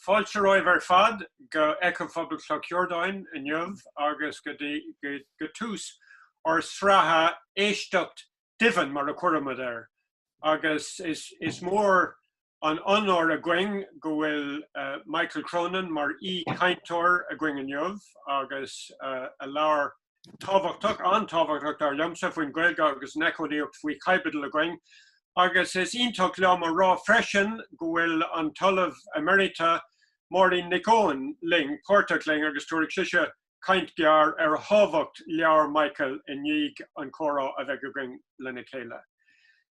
Fáilte ver fad go Ecovillage Cloughjordan in Jov agus go tús or sraha éisteocht divan mar a cuairma there. Agus is more an honor a gwing go bhfuil Michael Cronin mar cainteoir a gwing in Jov agus a leabhar tábhachtach an tábhachtach ar liomsa faoin Ghaeilge agus an Ecolaíocht faoi caibidil a gwing. Agus is iontóg leam a rá freisin go bhfuil an talamh emerita Maureen Nicoan ling, Portach ling agus túraigh siise caint gear ar hábhacht leabhar Michael in Níg an chora a bheith go gwing lena chéile.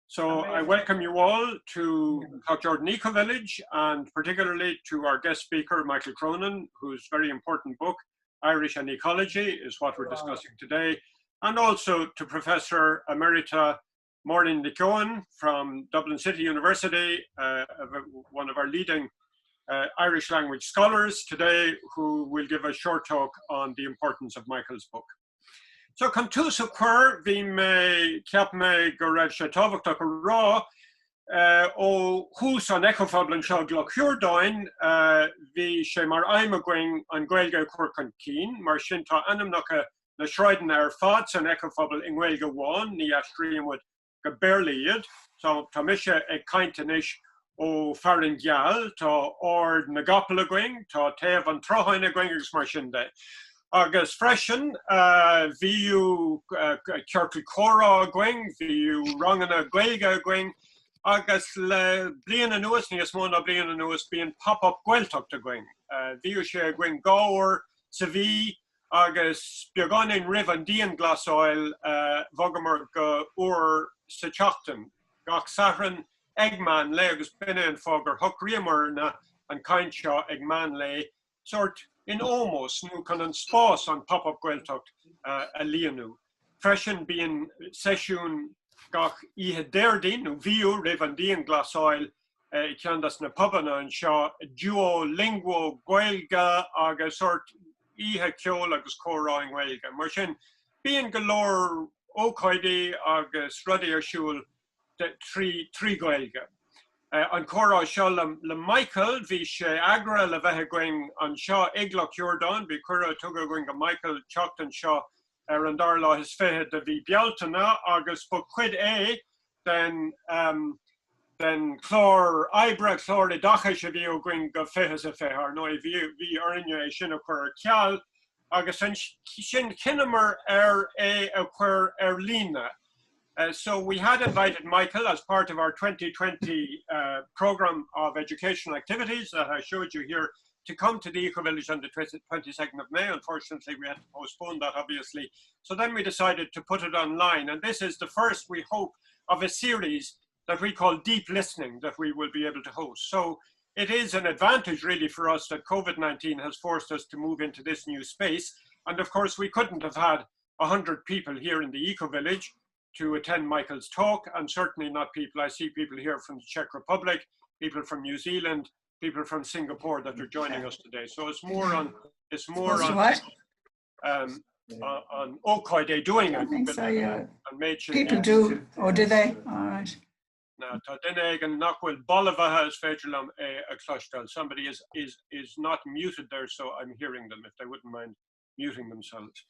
So I welcome you all to Cloughjordan Ecovillage and particularly to our guest speaker, Michael Cronin, whose very important book, Irish and Ecology, is what we're discussing today, and also to Professor Emerita Maureen Nicoan from Dublin City University, one of our leading Irish language scholars today, who will give a short talk on the importance of Michael's book. So, come to so queer, vi me ceap me go raibh sé tábhachtach a rá ó hús an Ecofablan seo Cloughjordan, vi sé mar aim a going an Ghaeilge cuaircan cín, mar sin tá anamnacha na shreiden ar fad san Ecofabal in Ghaeilge 1, ní a scríomhad go bearlaíad, so tá mise ag caintenis ó fearan geal, tá ord na gapal a going, tá taobh an trochain a going agus mar sin de. Agus freisin, viú ceartú chora a going, viú rangan a Ghaeilge a going, agus le blian a nuas, níos mó na blian a nuas, bíon pop-up Gaeltacht a going. Viú sé a going gáir sa bhí, agus beagán rih an díon glasáil bhagamar go uair sa teachtain, gach sahran ag man le agus binne an fágur thuchríomar na an caint seo ag man le, sort in almost nu kan an spás an pop-up Gaeltacht a líonú. Freisin bíon sesiún gach ihe déirdín, nu bhíú rih an díon glasáil I ceandas na pobanna an seo duolingual Ghaeilge agus sort ihe ceol agus chora in Ghaeilge. Mar sin bíon go leor ócáidí agus rudí ar siúil trí Ghaeilge. An chora seo le Michael, bhí sé agra le bheithe going an seo ag Cloughjordan, bhí cura tuga going go Michael teachtain seo ar an darlá his fithe de bhí bealtainna agus bu cuid den chlár ibre chlár I dacha sé bhí ó going go fithe sa fithar, nó bhí arinne sin a chur ceall, agus sin cinneamar a chur lína. So we had invited Michael as part of our 2020 program of educational activities that I showed you here to come to the Ecovillage on the 22nd of May. Unfortunately, we had to postpone that, obviously. So then we decided to put it online. And this is the first, we hope, of a series that we call Deep Listening that we will be able to host. So it is an advantage really for us that COVID-19 has forced us to move into this new space. And of course, we couldn't have had 100 people here in the Ecovillage to attend Michael's talk, and certainly not people. I see people here from the Czech Republic, people from New Zealand, people from Singapore that are joining us today. So it's more on Okoide doing it. I think so, yeah. People do, or do they? All right. Now, Tadineg and Nakwil Bolova has Fedrilam a Cloughjordan. Somebody is not muted there, so I'm hearing them if they wouldn't mind muting themselves.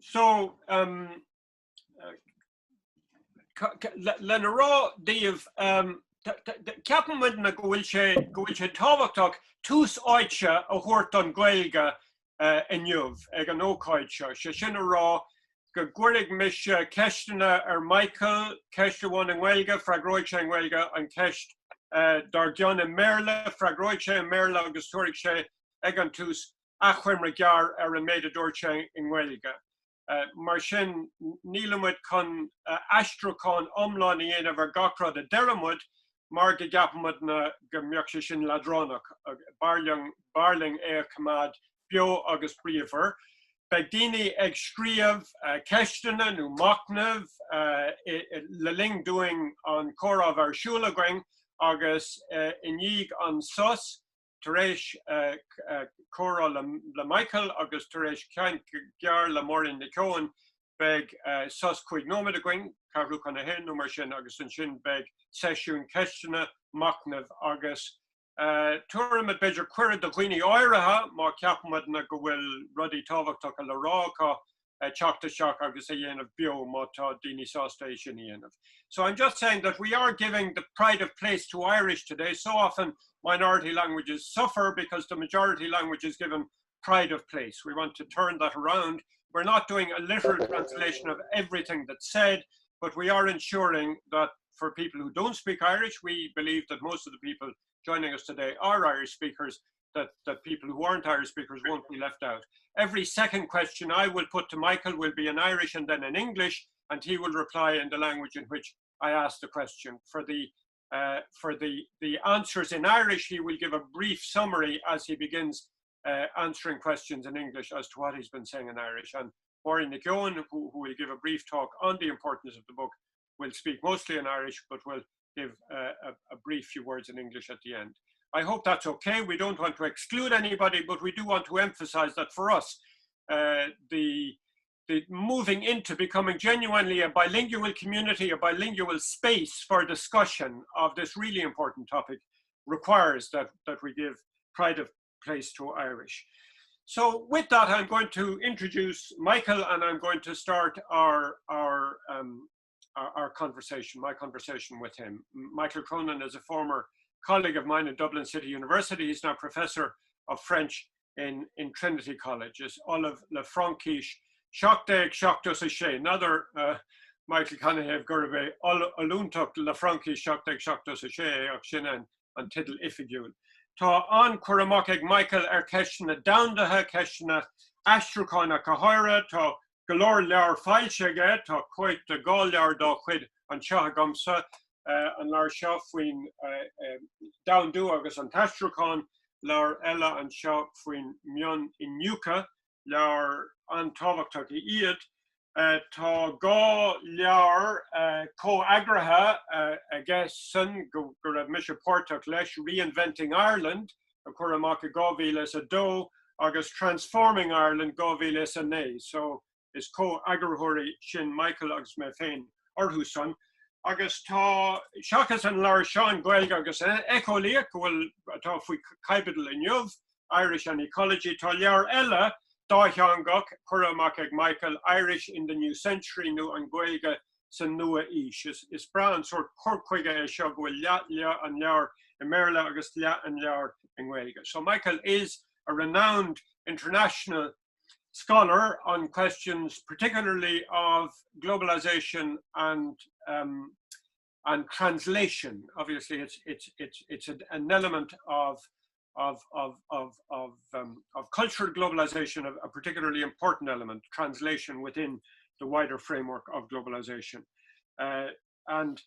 So, lena rá díobh ceapan muid na go bhfuil sé tábhachtach tús áitse a thabhairt an Ghaeilge in Jov ag an ócáid seo. Sé sin a rá go gcuirfidh mis ceistena ar Michael, ceiste bhain in Ghaeilge, freagraigh sé in Ghaeilge, an ceist dar John in Merle, freagraigh sé in Merle agus tuairigh sé ag an tús achhuimre gear ar an méid a dúirt sé in Ghaeilge. Mar sin nílamid chun astracán omláin I dhéanamh ar gachrad a deireamid, mar go gceapamid na go mbeadh sé sin ladránach, barling a cumad bio agus bríomhar. Beidh daoine ag scríomh ceistena nó macnamh le ling doing an chorabh ar siúla going agus in Níg an sus, tar éis chora le Michael agus tar éis ceint gear le Maureen Nicoan beg sos quig nomad agwing, carrúch an a hen, no mar sin agus an sin beg sesiún questiona macnav agus tuarim at beidir cuiread de ghuine áirithe má ceapmad na go bhfuil rudí tábhachtach a le rá cá teachta seach agus a dhéanamh bio má tá daoine sásta é sin dhéanamh. So I'm just saying that we are giving the pride of place to Irish today. So often minority languages suffer because the majority language is given pride of place. We want to turn that around. We're not doing a literal translation of everything that's said, but we are ensuring that for people who don't speak Irish, we believe that most of the people joining us today are Irish speakers, that people who aren't Irish speakers won't be left out. Every second question I will put to Michael will be in Irish and then in English, and he will reply in the language in which I asked the question. For the answers in Irish, he will give a brief summary as he begins answering questions in English as to what he's been saying in Irish. And Maureen McGowan, who will give a brief talk on the importance of the book, will speak mostly in Irish, but will give a brief few words in English at the end. I hope that's okay. We don't want to exclude anybody, but we do want to emphasize that for us, the moving into becoming genuinely a bilingual community, a bilingual space for discussion of this really important topic requires that we give pride of place to Irish. So with that, I'm going to introduce Michael, and I'm going to start our conversation, my conversation with him. Michael Cronin is a former colleague of mine at Dublin City University. He's now professor of French in Trinity College. Is Olive Le Frankish Shockdag Shockdos Ashe. Another Michael Canahev Gurbe Oluntuk Le Frankish Shockdag Shockdos Ashe Okshinan and Tiddle Ifigul. Tá an Kuramokeg Michael Keshna Downdaha Keshna Astrukana Kahira to Galore Lar Filchege to Quit the Golyar do Quid and Shahagamsa and Lar Shafwin Down Do August and Tastrukan Lar Ella and Shafwin Myon in Yuka Lar Antovakaki Iad to go Lar Co Agraha I guess son go Misha Portak Lesh Reinventing Ireland a Kuramaka Govil as a do August Transforming Ireland Govil as a nay. So is Co Agrahori Shin Michael August Mefein Orhuson August ta Shakas and Lar Sean Ghaeilge August Ecolaíocht will ta fui Caibidal in Yuv Irish and ecology ta Lar Ella Dáithangach Kuramaka Michael Irish in the new century new and Ghaeilge san nua ish is brown sort Corquiga Shog will Lia and Lar Emerla August Lia and Lar in Ghaeilge. So Michael is a renowned international scholar on questions particularly of globalization and translation. Obviously it's an element of cultural globalization, a particularly important element, translation within the wider framework of globalization. And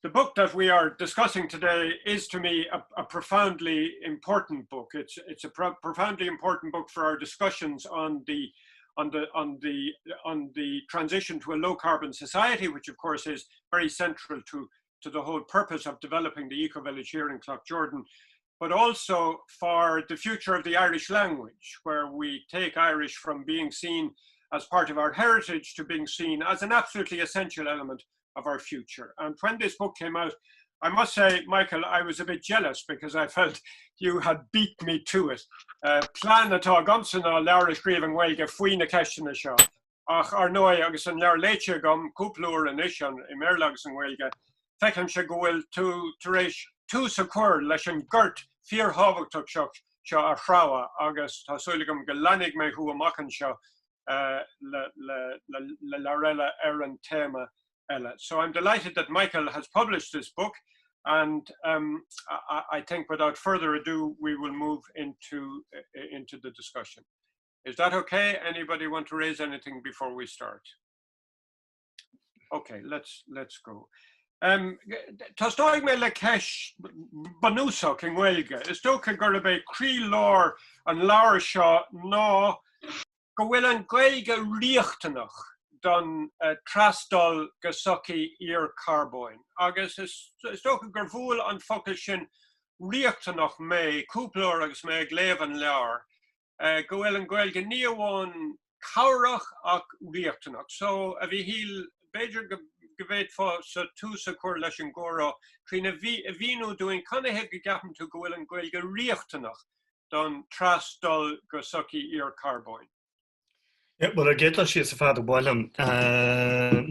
the book that we are discussing today is, to me, a profoundly important book. It's a profoundly important book for our discussions on the transition to a low carbon society, which of course is very central to the whole purpose of developing the Ecovillage here in Cloughjordan, but also for the future of the Irish language, where we take Irish from being seen as part of our heritage to being seen as an absolutely essential element of our future. And when this book came out, I must say, Michael, I was a bit jealous because I felt you had beat me to it. Plan atá gomsana lear scríomh Ghaeilge faoin na ceistena seo. Ach ar nua agus an lear léite gom cúplúir an is an I Méarla agus an Ghaeilge. Fechan se go bhfuil tú éis tú sa cur leis an gurt fíor hábhachtach seo ar shráwa agus tá súlagam go leannig mé hu amachchan seo le larella ar an téma. So I'm delighted that Michael has published this book, and I think without further ado we will move into the discussion. Is that okay? Anybody want to raise anything before we start? Okay, let's go. Tastáig me le ceis banúsach in Ghaeilge. Is tócha gur be crí lár an leabhar seo ná go bhfuil an Ghaeilge riachtanach don trasdal gasoki ir carbon. Agus is tócha gur bhfuil an focail sin riachtanach mé, cúplóir agus mé gléamh an leabhar. Go bhfuil an Ghaeilge ní amháin caurach ach riachtanach. So a bhí híl beidir gyfeid fo sa túsa cwr leis yn goro trin a bhí nhw dwi'n canna heb gapam to gwyl yn Ghaeilge riachtanach don tras dol go sucky i'r carbon. Ja, wel Ghaeilge is a fad bhilm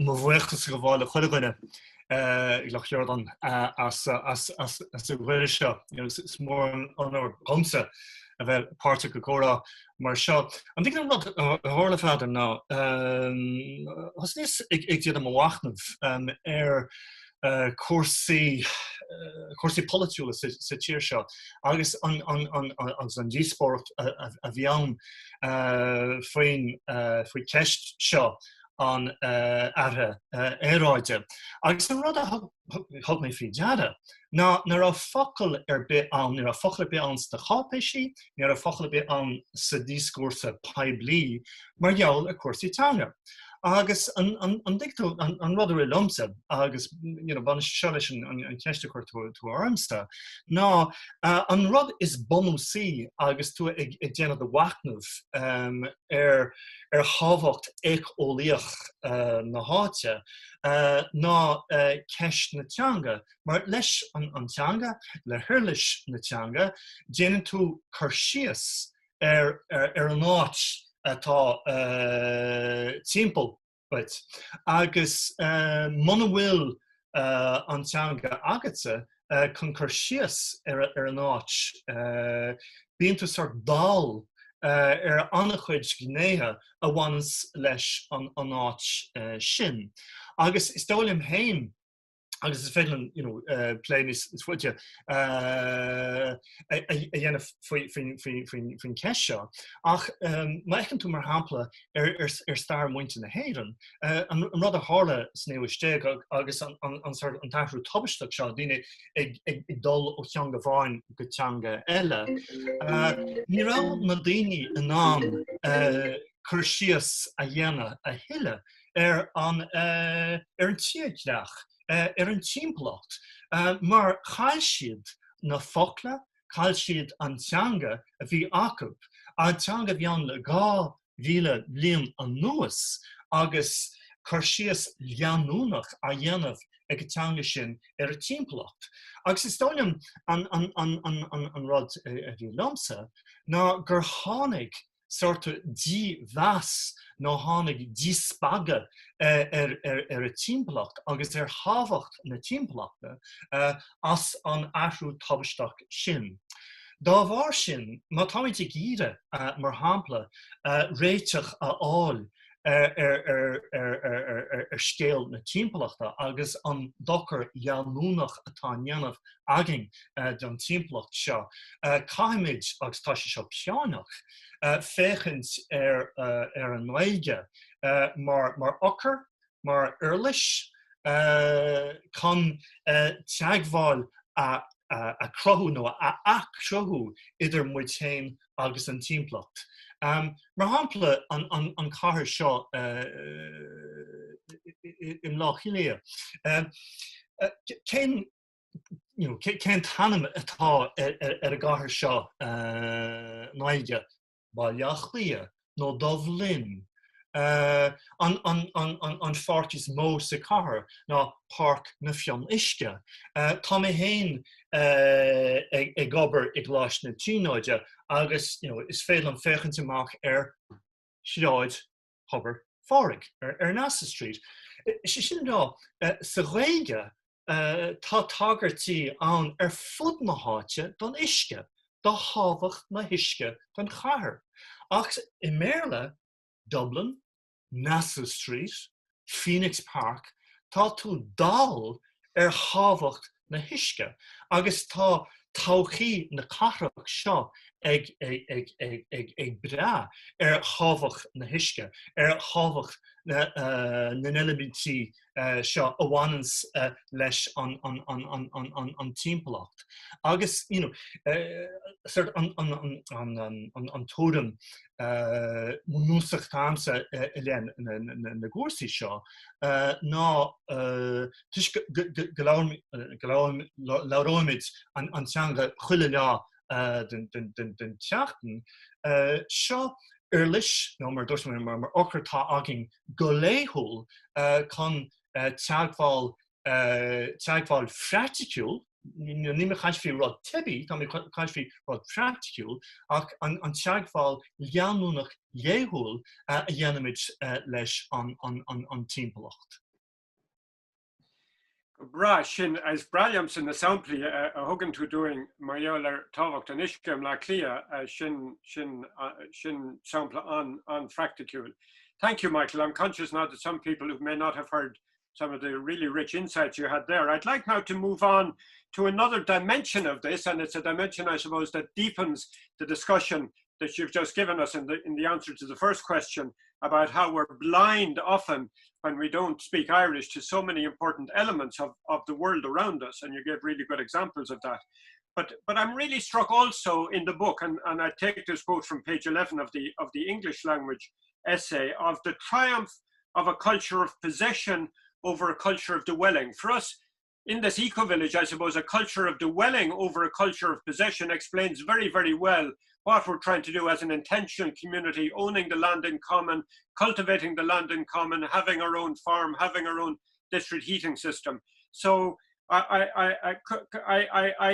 mo bhuachtas go bháil chuileine Cloughjordan as a bhfuil seo. It's more an our gomsa a bheith páirte go córa mar seo. An dtí an rud a hála fada ná. Has níos ag diad am bhachnamh cuasaí politiúla sa tíir seo agus an dísport a bhí ann faoi ceist seo an athe éráide. Agus an rud a thug mé faoi deada. Ná nar a focail bit an, nar a focail bit an sa chápéisí, nar a focail bit an sa díscúrsa peablií, mar gheall a cuasaítanga. Agus an dictú an rud a lumsa agus ban seo leis an ceiste chuir tú armsta. Ná an rud is bonúsaí agus tú ag déanamh do bhachnamh hábhacht Éiceolaíocht na háite ná ceist na teanga. Mar leis an teanga, le thuirlis na teanga, déanann tú chuir síos an áit atá timpeall bit. Agus muna bhfuil an teanga agatsa chun chuir síos an áit bíonn tú sort dal annach chuid gnéithe a bhanas leis an áit sin. Agus is dóilm hain agus is féidir pléin is fuide a dhéanamh faoin ceist seo. Ach maichann tú mar hampla stair muinte na héireann. An rud a hála snéamh agus an taithreú tabasteach seo daoine ag dul ó teanga bháin go teanga eile. Ní rá na daoine in an chuir síos a dhéanamh a thuile an tíagleach. An timplacht, mar chail siad na focla, chail siad an teanga a bhí acu. An teanga bhí an le 2000 bliain an nuas agus chuir síos leanúnach a dhéanamh ag teanga sin a timplacht. Agus is dóilm an rud a bhí lumsa ná gur tháinig sorta dí bheas nó tháinig dí spaga a timplacht agus hábhacht na timplachta as an athrú tabasteach sin. Dá bhar sin, má táid ag íre mar hampla réiteach a áil scéal na timplachta agus an dochar leanúnach atá neanamh agin don timplacht seo. Caiimiid agus tá sé seo peanach féchant an Ghaeilge mar ochar, mar uirlis chun teagháil a crothú nó a crothú idir muid agus an timplacht. Mar hampla an cathair seo in Láchilia. Cén tanam atá a gcathair seo Ghaeilge Bailachlia nó Dublin. An fartis mó sa cathair ná Parc na Fionn Uisce. Tá mé héin ag gobar ag gláis na tíóide agus is féil an féchant amach Shráid Hubbard Fáric Nasa Street. Sin dá sa Ghaeilge tá tagartí an fud na háite don Uisce, do hábhacht na Uisce don chathair. Ach I Méarla, Dublin, Nasa Street, Phoenix Park, tá tú dal hábhacht na Uisce, agus tá tauchaí na cathrach seo ag bra hábhacht na Uisce, hábhacht na nelibítí seo a bhhanas leis an timplacht. Agus, sort an tódam músach tamsa ilen na górsaí seo ná tuis goláimid an teanga chuile le den teachtain seo Erlish, no mar dúirt mar ochar tá agin go léithúil chun teagháil fracticúil, ní me chaisfí rud tibi, tá me chaisfí rud fracticúil, ach an teagháil leanúnach léithúil a dhéanamid leis an timpeallacht. Bra sin as Braliamson the sample a hugan to doing Mariola Tavocht and Ishkem la clia shin sample on fracticule. Thank you, Michael. I'm conscious now that some people who may not have heard some of the really rich insights you had there. I'd like now to move on to another dimension of this, and it's a dimension, I suppose, that deepens the discussion that you've just given us in the answer to the first question about how we're blind often when we don't speak Irish to so many important elements of the world around us, and you gave really good examples of that. But I'm really struck also in the book, and I take this quote from page 11 of the English language essay, of the triumph of a culture of possession over a culture of dwelling. For us, in this eco-village, I suppose, a culture of dwelling over a culture of possession explains very, very well what we're trying to do as an intentional community, owning the land in common, cultivating the land in common, having our own farm, having our own district heating system. So I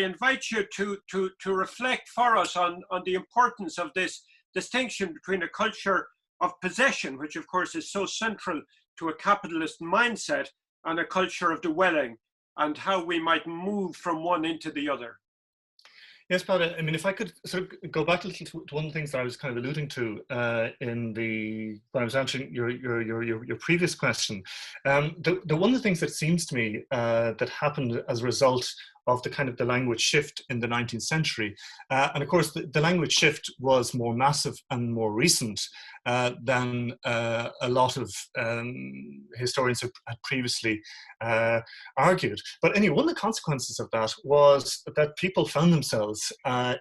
invite you to reflect for us on the importance of this distinction between a culture of possession, which of course is so central to a capitalist mindset, and a culture of dwelling, and how we might move from one into the other. Yes, Peadar. I mean, if I could sort of go back a little to one of the things that I was kind of alluding to when I was answering your previous question. The one of the things that seems to me that happened as a result of the language shift in the 19th century, and of course the language shift was more massive and more recent than a lot of historians had previously argued. But anyway, one of the consequences of that was that people found themselves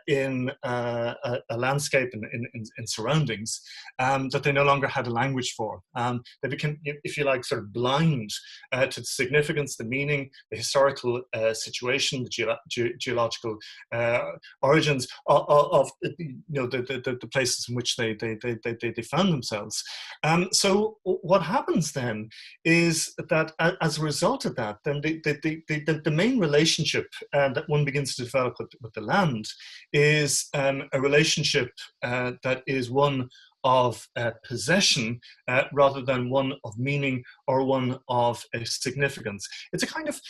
in a landscape in surroundings that they no longer had a language for. They became, if you like, sort of blind to the significance, the meaning, the historical situation, the geological origins of the places in which they found themselves. So what happens then is that as a result of that, then the main relationship that one begins to develop with the land is a relationship that is one of possession rather than one of meaning or one of significance. It's a kind of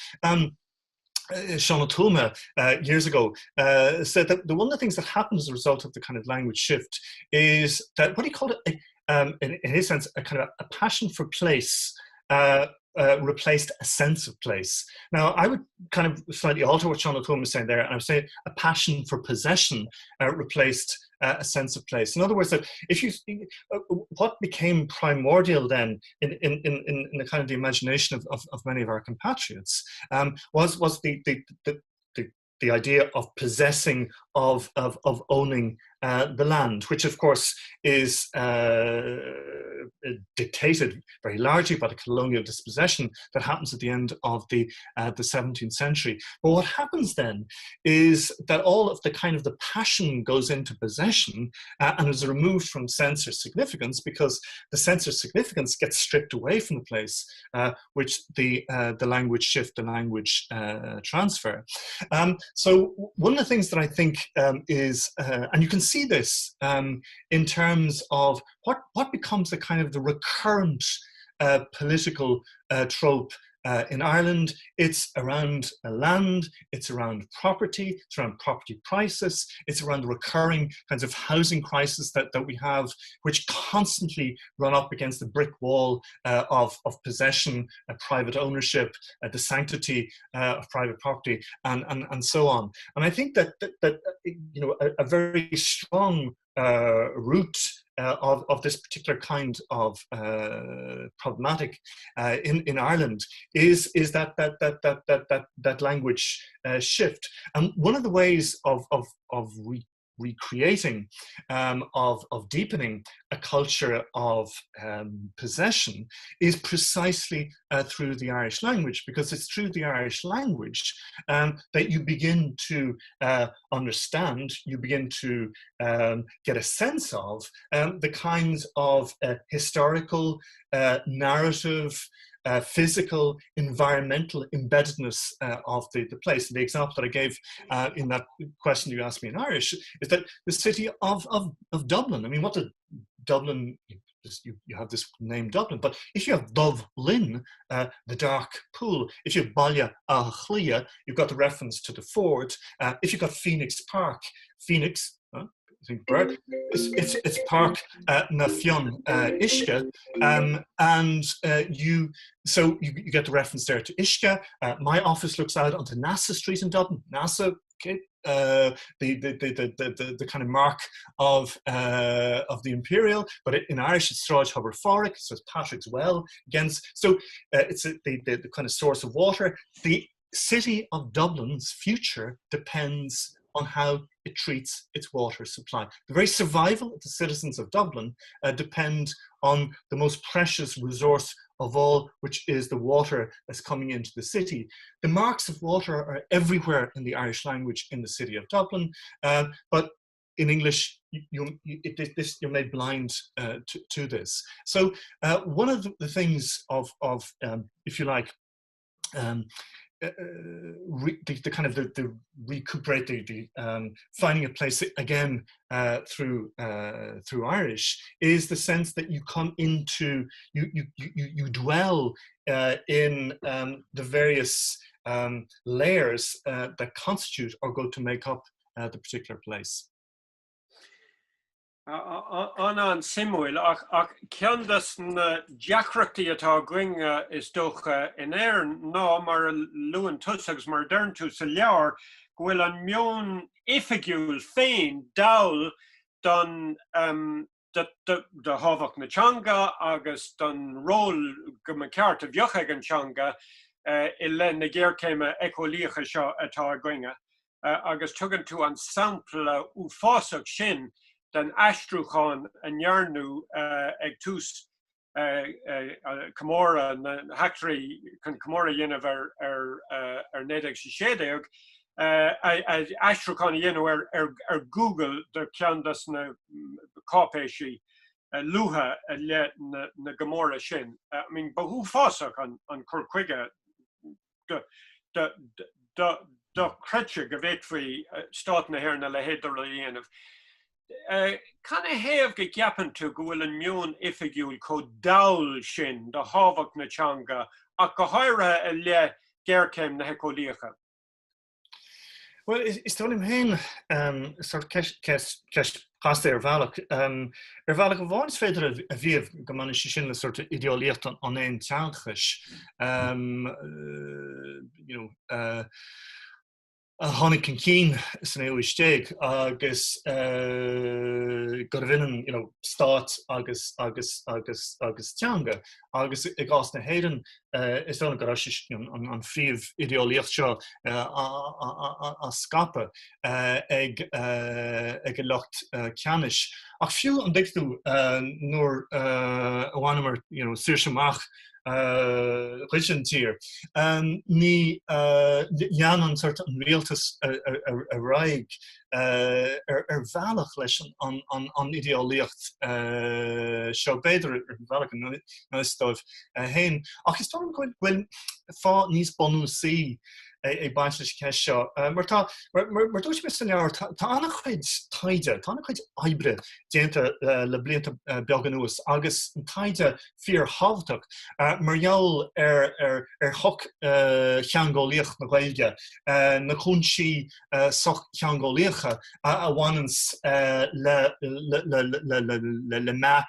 Sean O'Toole years ago said that one of the things that happens as a result of the kind of language shift is that what he called it, in his sense, a kind of a passion for place replaced a sense of place. Now, I would kind of slightly alter what Sean O'Toole was saying there, and I would say a passion for possession replaced a sense of place. In other words, that if you what became primordial then in the kind of the imagination of many of our compatriots was the idea of possessing, of owning the land, which of course is dictated very largely by the colonial dispossession that happens at the end of the 17th century. But what happens then is that all of the kind of the passion goes into possession and is removed from sense or significance, because the sense or significance gets stripped away from the place, which the language shift, the language transfer. So one of the things that I think is, and you can see this in terms of what becomes the kind of the recurrent political trope in Ireland. It's around land, it's around property, it's around property prices, it's around the recurring kinds of housing crisis that we have, which constantly run up against the brick wall of possession, private ownership, the sanctity of private property, and so on. And I think that a very strong root of this particular kind of problematic in Ireland is that language shift. And one of the ways of recreating, of deepening a culture of possession is precisely through the Irish language, because it's through the Irish language that you begin to understand, you begin to get a sense of the kinds of historical, narrative, physical, environmental embeddedness of the place. And the example that I gave in that question you asked me in Irish is that the city of Dublin, I mean, what did Dublin, you have this name Dublin, but if you have Dublin, the dark pool, if you have Baile Ghhailge, you've got the reference to the ford. If you've got Phoenix Park, Phoenix, I think bird, it's Park na Fionn Uisce, and you get the reference there to Uisce. My office looks out onto NASA Street in Dublin. NASA, okay, the kind of mark of the Imperial, but in Irish it's Sráid Hubbard Fáric, so it's Patrick's Well against. So it's the kind of source of water. The city of Dublin's future depends on how it treats its water supply. The very survival of the citizens of Dublin depend on the most precious resource of all, which is the water that's coming into the city. The marks of water are everywhere in the Irish language in the city of Dublin, but in English, you're made blind to this. So one of the things of if you like, the kind of the recuperate the finding a place again through Irish is the sense that you come into you dwell in the various layers that constitute or go to make up the particular place. An Simuil ach ceandas na deacrachtaí atá gringe is dócha in éireann ná mar luan tusagus mar dern tú sa leabhar go bhfuil an meon ifigiúil féin dail don de hábhacht na teanga agus don ról go ma ceart a bheoch ag an teanga I le na ggéircéime Ecolaíocha seo atá gringe agus tugann tú an sampla uafásach sin den astruúcháin an nearnú ag tús Comóra na heachtarí chun Comóra dhéanamh ar néadag sa séideag astruúcháin dhéanamh ar Google de ceandas na cápéisí luha le na Gomóra sin. I mean, ba uafásach an cur chuige do creite go bhféadfaí stát na hÉireann le héidir le dhéanamh. Can I have go ceapan tú go bhfuil an meon ifigiúil có dail sin do hábhacht na teanga ach go háire le ggéircéim na Ecolaíocha? Well, is tólim hain sort ceist pasta ar bhealach. Ar bhealach go bháin is féidir a bhíomh go mana sin le sort of idiolaíocht an éon teanchais. A tháinig an cín san éisteag agus go bhíonn stát agus teanga agus I gás na héireann is dóna go an phríomh idiolaíocht seo a scape ag a lucht ceannis. Ach fiú an dictú nuair a bhhainmar saoirseamach Richentír ní Janan sort an réaltas a raig bhealach leis an idiolaíocht seo beidir bhealach an istóibh hain. Ach is tóim bhfuil fá níos bonú sí ag baint leis ceist seo. Mar dúirt me san leabhar tá annach chuid taide, tá annach chuid oibre déanta le blianta beag anuas agus an taide fíor hábhachtach mar gheall ar choc cheangólaíocht na Ghaeilge na chunsaí soch cheangólaíocha a bhainans le mea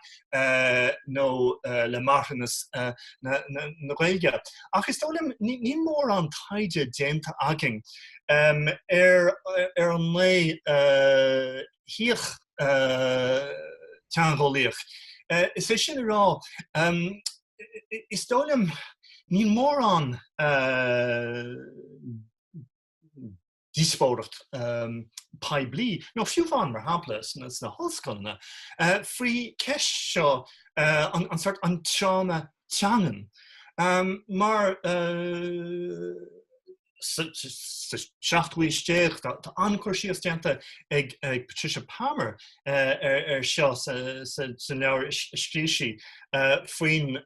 nó le marthanas na Ghaeilge. Ach is tólim ní mór an taide déanta agin ar an lé híoch teangólaíoch. Is é sin rá is tólim ní mór an díspóireacht paibli. No fiú van mar haplas na hoscona. Free ceist seo an sort an trauma teangan. Maar seachthuisteach tá ancur síosteanta ag Patricia Palmer seo sa leabhar scríosaí faoin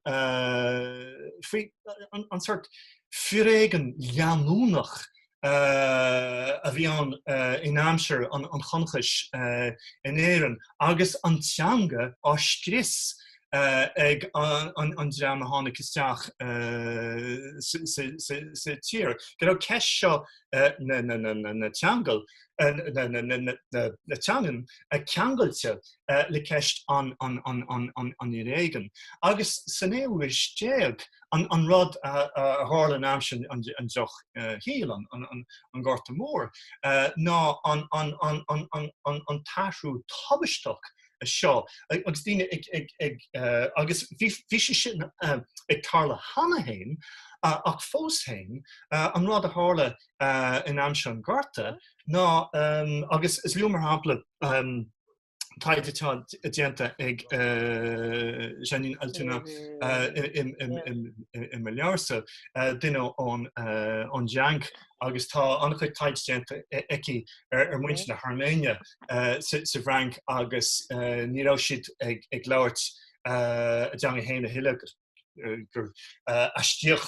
an sort firéigen leanúnach a bhí an in Amsir an chonchais in Éireann agus an teanga á strís ag an drama hána isteach sa tír. Go ceist seo na teangal na teangan a ceangailte le ceist an réigen. Agus san éhuisteag an rud a hála an Amsir an deoch híal an Gorta Mór ná an taisrú tabisteach seo agus dine agus bhí sin ag tarla hana hain ach fós hain an rud a hála in Amsir an Gorta ná agus is leor mar hampla taidetá dianta ag Janine Altuna in Mallorca duine an Jank agus tá annach taidetá eici muinte na Arménia sa bhrank agus ní raibh siad ag labhairt a deanga héana hiile gur astíoch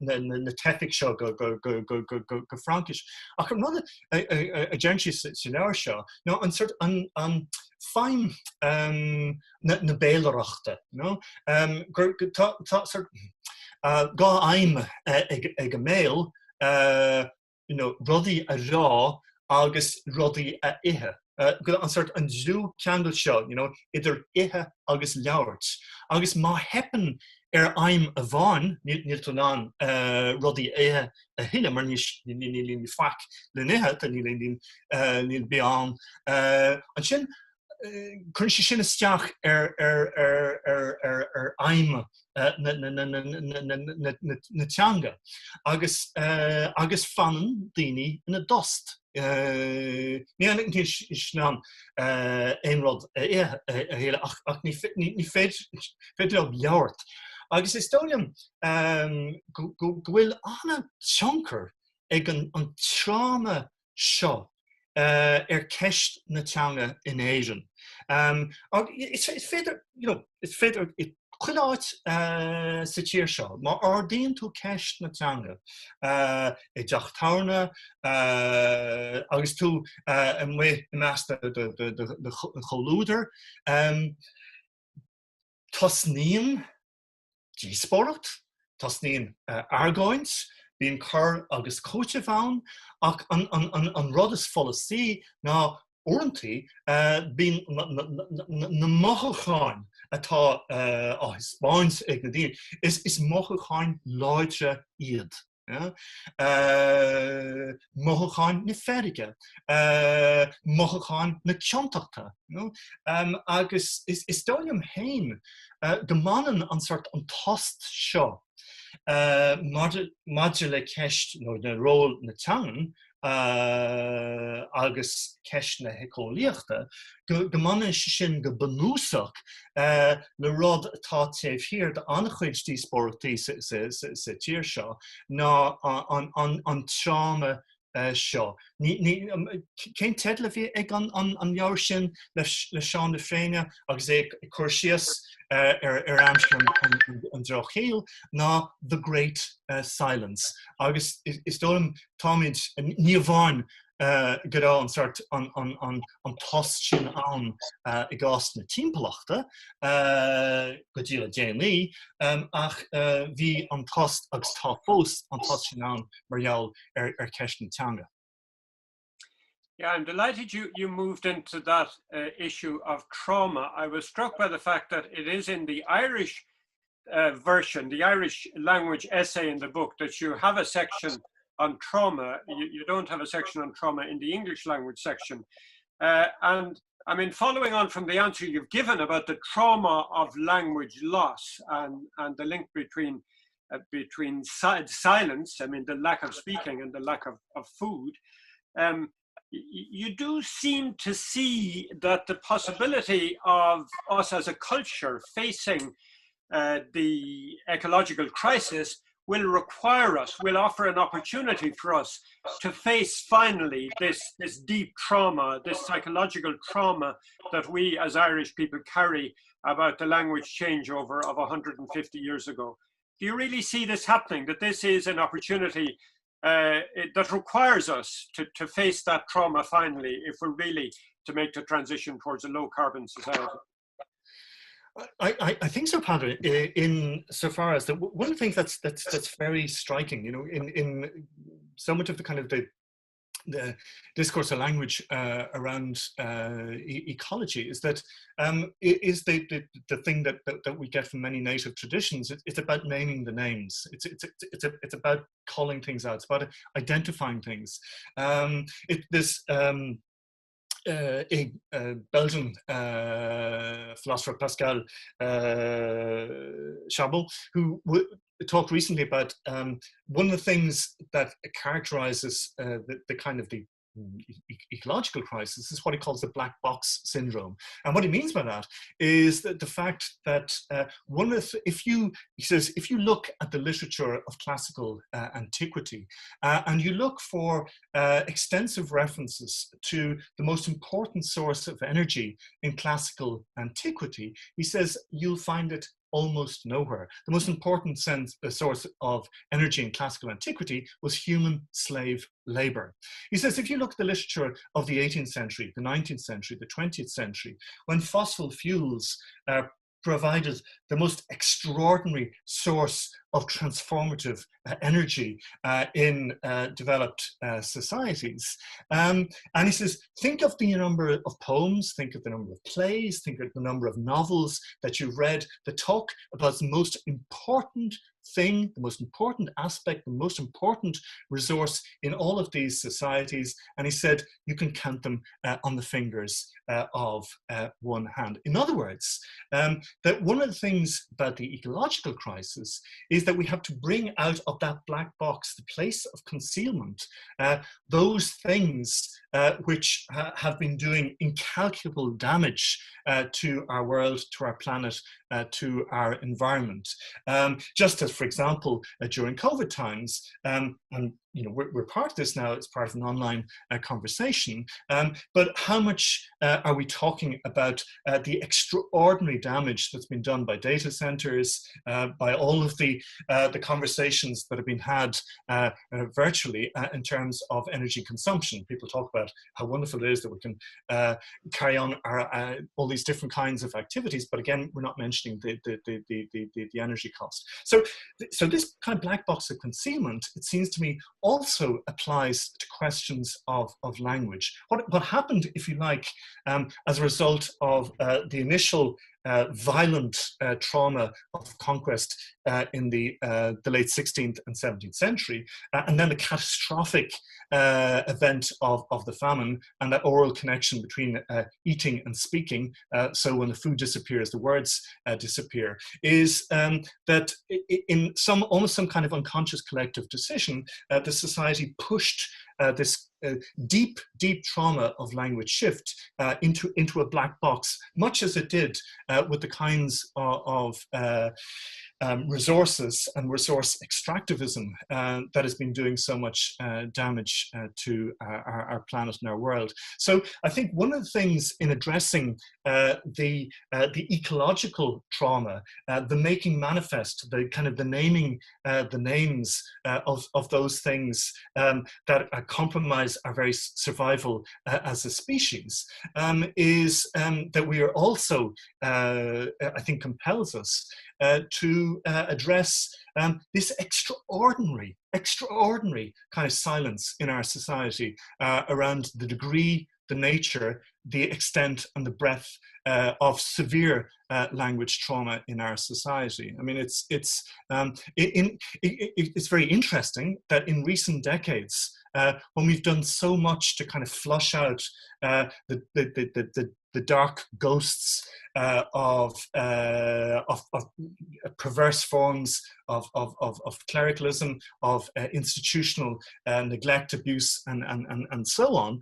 na tefic seo go Frankis. Ach an rud a deansi sa leabhar seo, nó an sort an feim na béileachta, no? Tá sort gá aim ag a mail, rudaí a rá agus rudaí a ithe. Go an sort an dú ceangal seo, idir ithe agus leabhart. Agus má hepan aim a bhain, níl tunán rudaí ithe a hinne, mar níl faic le nithe, níl beán. An sin, chun si sin isteach aim na teanga. Agus fanan daoine ina dost. Ní an is ná ein rud a héile ach ní féidir ab leabhart. Agus is tóliam go bhfuil anna tionchar ag an trauma seo ceist na teanga in Éireann. It's féidir chuileáit sa tír seo, má ardíonn tú ceist na teanga i deachtarna agus tú measta de cholúder. Tasníon díspóireacht, tasníon argáins, bíon chur agus cóite bhain, ach an rud is folasí ná orintí bíon na mothacháin atá Spáins ag na dín is mothacháin láidre iad. Mothacháin na ferige, mothacháin na ceantaachta. Agus is dóilm hain go manan an sort an tost seo maidir le ceist nó na ról na teangan agus ceist na Ecolaíochta, go manan sin go banúsach le rud atá taobh hir de annachchuid díspóireachtaí sa tír seo ná an trauma seo. Cén tedla bhí ag an leabhar sin le Seán de Fréine agus é chuirsíos Amsir an Ghaeilge ná The Great Silence. Agus is dólam táid ní bhain go rá an sort an tost sin an I gás na timpachta go dtí le déanaí ach bhí an tost agus tá fós an tost sin an mar gheall ceist na teanga. Yeah, I'm delighted you moved into that issue of trauma. I was struck by the fact that it is in the Irish version, the Irish language essay in the book, that you have a section on trauma. You don't have a section on trauma in the English language section. And I mean, following on from the answer you've given about the trauma of language loss and the link between silence, I mean, the lack of speaking and the lack of food, you do seem to see that the possibility of us as a culture facing the ecological crisis will offer an opportunity for us to face finally this deep trauma, this psychological trauma that we as Irish people carry about the language changeover of 150 years ago. Do you really see this happening, that this is an opportunity that requires us to face that trauma finally, if we're really to make the transition towards a low carbon society? I think so, Peadar, in so far as that one of the things that's very striking, you know, in so much of the kind of the discourse of language around ecology is that is the thing that we get from many native traditions. It's about naming the names. It's about calling things out. It's about identifying things. A Belgian philosopher, Pascal Chabot, who talked recently about one of the things that characterizes the kind of the ecological crisis is what he calls the black box syndrome. And what he means by that is that the fact that he says, if you look at the literature of classical antiquity and you look for extensive references to the most important source of energy in classical antiquity, he says you'll find it almost nowhere. The most important source of energy in classical antiquity was human slave labor. He says if you look at the literature of the 18th century, the 19th century, the 20th century, when fossil fuels provided the most extraordinary source of transformative energy in developed societies. And he says, think of the number of poems, think of the number of plays, think of the number of novels that you've read that talk about the most important thing, the most important aspect, the most important resource in all of these societies. And he said, you can count them on the fingers of one hand. In other words, that one of the things about the ecological crisis is that we have to bring out of that black box, the place of concealment, those things which have been doing incalculable damage to our world, to our planet, to our environment. Just as, for example, during COVID times, and you know, we're part of this now, it's part of an online conversation, but how much are we talking about the extraordinary damage that's been done by data centers, by all of the conversations that have been had virtually in terms of energy consumption. People talk about how wonderful it is that we can carry on all these different kinds of activities, but again, we're not mentioning the energy cost. So this kind of black box of concealment, it seems to me, also applies to questions of language. What happened, if you like, as a result of the initial violent trauma of conquest in the late 16th and 17th century, and then the catastrophic event of the famine and that oral connection between eating and speaking, so when the food disappears, the words disappear, is that in almost some kind of unconscious collective decision, the society pushed this deep trauma of language shift into a black box, much as it did with the kinds of resources and resource extractivism that has been doing so much damage to our planet and our world. So I think one of the things in addressing the ecological trauma, the making manifest, the kind of the naming the names of those things that compromise our very survival as a species, is that we are also, I think, compels us to address this extraordinary kind of silence in our society around the degree, the nature, the extent and the breadth of severe language trauma in our society. I mean, it's very interesting that in recent decades, when we've done so much to kind of flush out the dark ghosts of perverse forms of clericalism, of institutional neglect, abuse, and so on,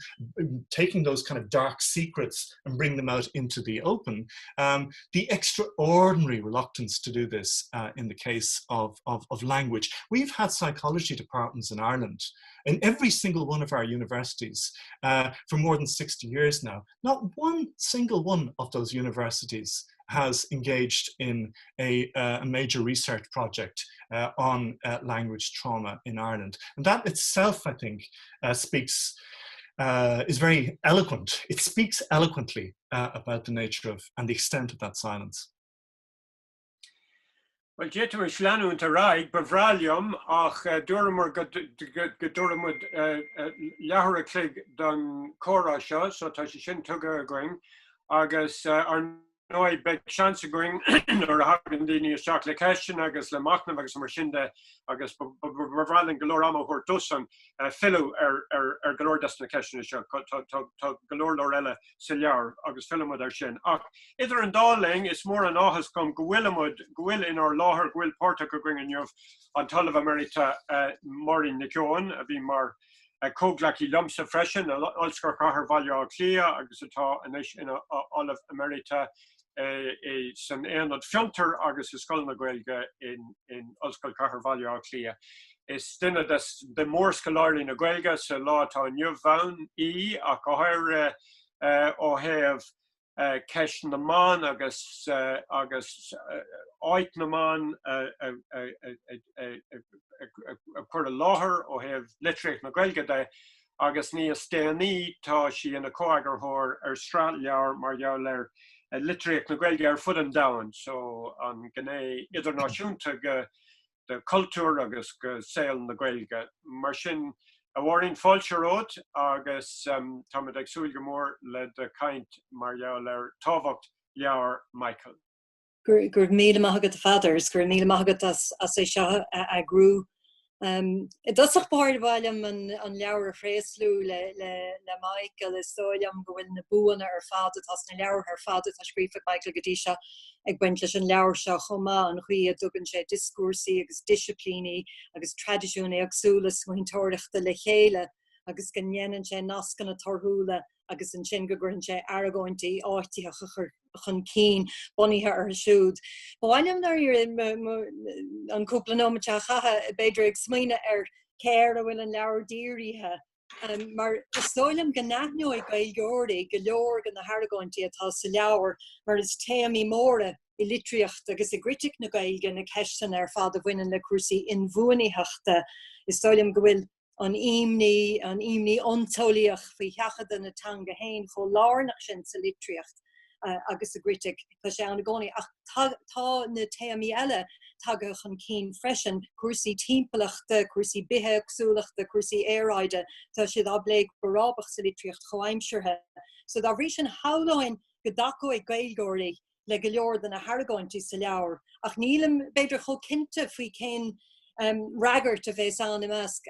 taking those kind of dark secrets and bring them out into the open. The extraordinary reluctance to do this in the case of language. We've had psychology departments in Ireland in every single one of our universities for more than 60 years now. Not one single one of those universities has engaged in a major research project on language trauma in Ireland. And that itself, I think, is very eloquent. It speaks eloquently about the nature of and the extent of that silence. Well, jetu is lanu unta raig bevralium ach durmur gedurmud lehra clig don corasha so ta shin tuga going agus noi big chance going or hagen dini shakle question agus le machna agus mar shinde agus bevralin galorama hortusan fellow galor destina question show galor lorella siliar agus film der shin ach either in darling is more an ahas come gwil in our law gwil porta going in your on tal of America Maureen Nikon be mar Coglaki lumsa freshen ulskar kahar value clear agus ta in all of America san enod filter agus is skull na Ghaeilge in ulskar kahar value clear is dinner the more scholarly na Ghaeilge so law ta new van a kahar o have kesh na man agus ocht na man a pur láhar o have literate na Ghaeilge de agus ní sténí tá si in a coagar hor Australia mar jouler literate na Ghaeilge foot and down so an gné internationalta the culture agus go sail na Ghaeilge mar sin a warning falcherot agus tamad ag súil gomór le de kaint mar jouler távacht lear Michael. Gur míle maigad fathers, gur míle maigad as é seo a grú. It does ook part bhailim an leabhar fréaslú le Michael is dóilim go bhfuil na buanna fada as na leabhar fada a scríofa Michael go dtí seo ag baint leis an leabhar seo chomá an chuí a dtugann sé discúrsaí agus disciplíní agus tradiisiúna agsúlas muintóireachta le chéile agus gannn sé nascan na torthúla agus an sin go gurn sé aragóintí áitiach chun cín boníthe ar siúd. Bhailim nar an cúpla nóimeteach chatha beidir ag smaoine ar céir a bhfuil an leabhar dírithe. Mar stoilm gannachno ag Ghaeilgeoirí go leor gan na haragóintí atá sa leabhar mar is téamí móra I litriacht agus I gritic na Ghaeilge na ceistan ar fad a bhaineann le cuasaí inmhuaitheachta is stoilm go bhfuil an imní ontóliach fao cheachad na tanga hain cho lárnach sin sa litriacht agus a gritic tá sé an gcónaí ach tá na téamí eile tagach an cín freisin cuasaí timpachta, cuasaí bithe agsúlachta, cuasaí éráide tá siad á bléig barábach sa litriacht choaimseirthe. So dá bhrí sin háláin go daco ag Ghaeilgeoirí le go leor den na haragóintí sa leabhar ach nílim beidir cho cinnte faoi cén raggart a bheits an measc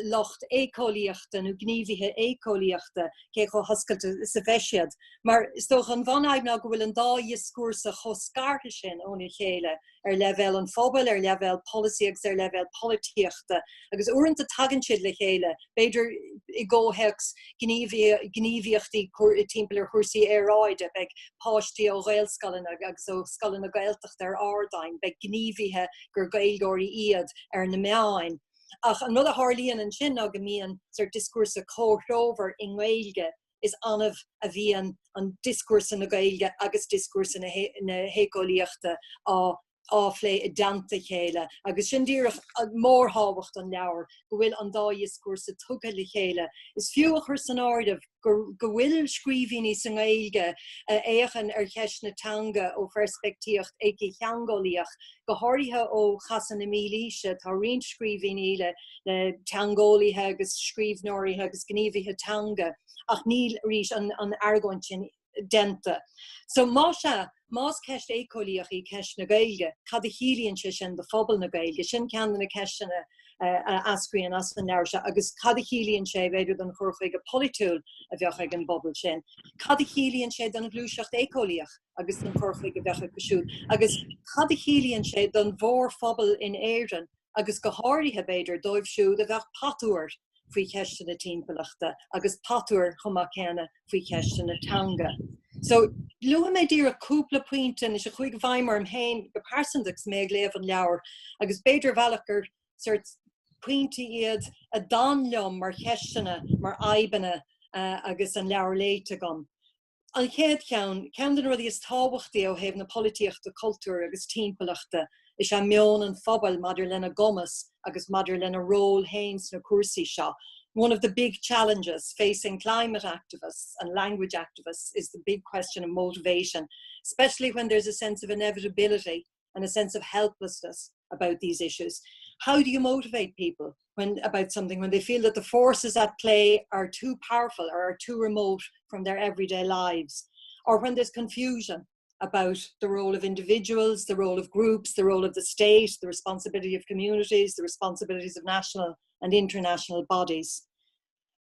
locht Ecolaíochta nó gníomhaithe Ecolaíochta cé cho hoscailte sa bheisiad. Mar is tóch an bhanáid ná go bhfuil an dá discúrsa cho scartha sin óna chéile ar level an phobal, ar level policy agus ar level polítíochta agus uaireanta tagann siad le chéile beidir I ggótheachs gníomhaíochtaí timpeall ar chuasaí éráide beag páistí ó Ghaeilscoileann agus ó scoileann na Gaeltacht ar ardain beag gníomhaithe gur Ghaeilgeoirí iad ar na meáin. Ach an rud a tharlaíonn an sin aga mííon sar discúrsa cóthróver in Ghaeilge is anmh a bhí an discúrsa na Ghaeilge agus discúrsa na Ecolaíochta áflé I danta chéile agus sin díreach mór hábhacht an leabhar go bhfuil an dá discúrsa tuga le chéile. Is fiú a chur san áirdh go bhfuil scríbhíní san Ghaeilge éachan ar cheis na tanga ó perspectíocht éici cheangólaíoch go háirithe ó chasan na mílíse tá rion scríbhíní le teangólaithe agus scríbhneoirithe agus gníomhaithe tanga ach níl rís an argóint sin denta. So más ceist Ecolaíoch I ceist na Ghaeilge cad a hílíonn sin de phobal na Ghaeilge sin cean na ceistena ascri and as an leabhar agus cadachílíonn sé beidir don chorchaig a politúil a bheoch ag an bobbal sin. Cadachílíonn sé don Ghaeilgeocht Éiceolaíocht agus don chorchaig a bheoch ag cosisiú. Agus cadachílíonn sé don bhór phobal in éireann agus go háirithe beidir dóibh siúd a bheith patúir faoi cheiste na timpeallachta agus patúir chumach céanna faoi cheiste na teanga. So luha mé dír a cúpla pointin is a chuig bhaimar am hain go pásandaachs mé ag léamh an leabhar agus beidir bhealachar sort pointi iad a danlumm mar cheistena mar aibanna agus an leabhar léite gom. An chéad ceann den rudí is tábhachtaí ó thaobh na polítíocht a cultúr agus timpeallachta is a meon an phobal maidir lena gomas agus maidir lena ról hains na cuasaí seo. One of the big challenges facing climate activists and language activists is the big question of motivation, especially when there's a sense of inevitability and a sense of helplessness about these issues. How do you motivate people about something when they feel that the forces at play are too powerful or are too remote from their everyday lives? Or when there's confusion about the role of individuals, the role of groups, the role of the state, the responsibility of communities, the responsibilities of national and international bodies.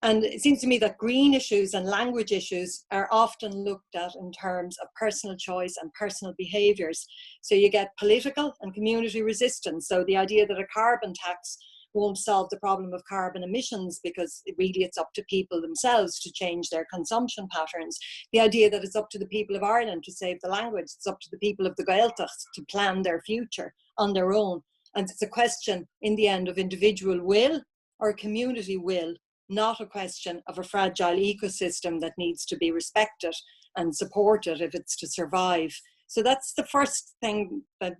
And it seems to me that green issues and language issues are often looked at in terms of personal choice and personal behaviours. So you get political and community resistance. So the idea that a carbon tax won't solve the problem of carbon emissions because really it's up to people themselves to change their consumption patterns. The idea that it's up to the people of Ireland to save the language, it's up to the people of the Ghaeilge to plan their future on their own. And it's a question in the end of individual will or community will, not a question of a fragile ecosystem that needs to be respected and supported if it's to survive. So that's the first thing that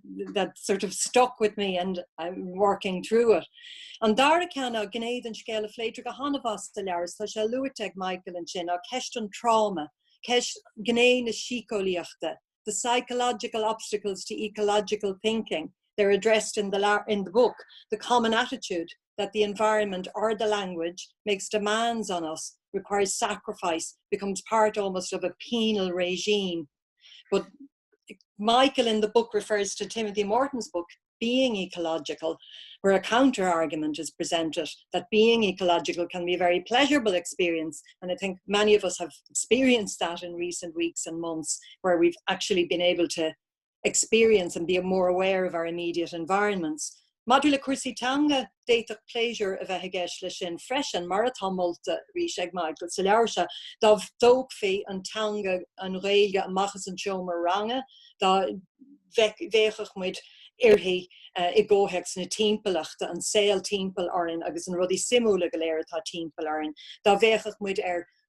sort of stuck with me, and I'm working through it. And Dara Canna, Ghaeilge and Scale of Flater, Gahanavas the Lars, Tasha Luiteg Michael and China, Keston trauma, Kesh Ghaeilge Éiceolaíocht, the psychological obstacles to ecological thinking. They're addressed in the book, the common attitude that the environment or the language makes demands on us, requires sacrifice, becomes part almost of a penal regime. But Michael in the book refers to Timothy Morton's book, Being Ecological, where a counter argument is presented that being ecological can be a very pleasurable experience. And I think many of us have experienced that in recent weeks and months, where we've actually been able to experience and be more aware of our immediate environments. Modula cuasaí teanga déiteach pleasure a bheith gceist leis sin freisin mar atá molta rís ag Michael sa leabhar se dá dóg fé an teanga an Ghaeilge amachchas an seomar range dá bhéachach muid irthaí I ggóthaic na timpeallachta an saoil timpeall orin agus an rudí simúla go léir atá timpeall orin dá bhéachach muid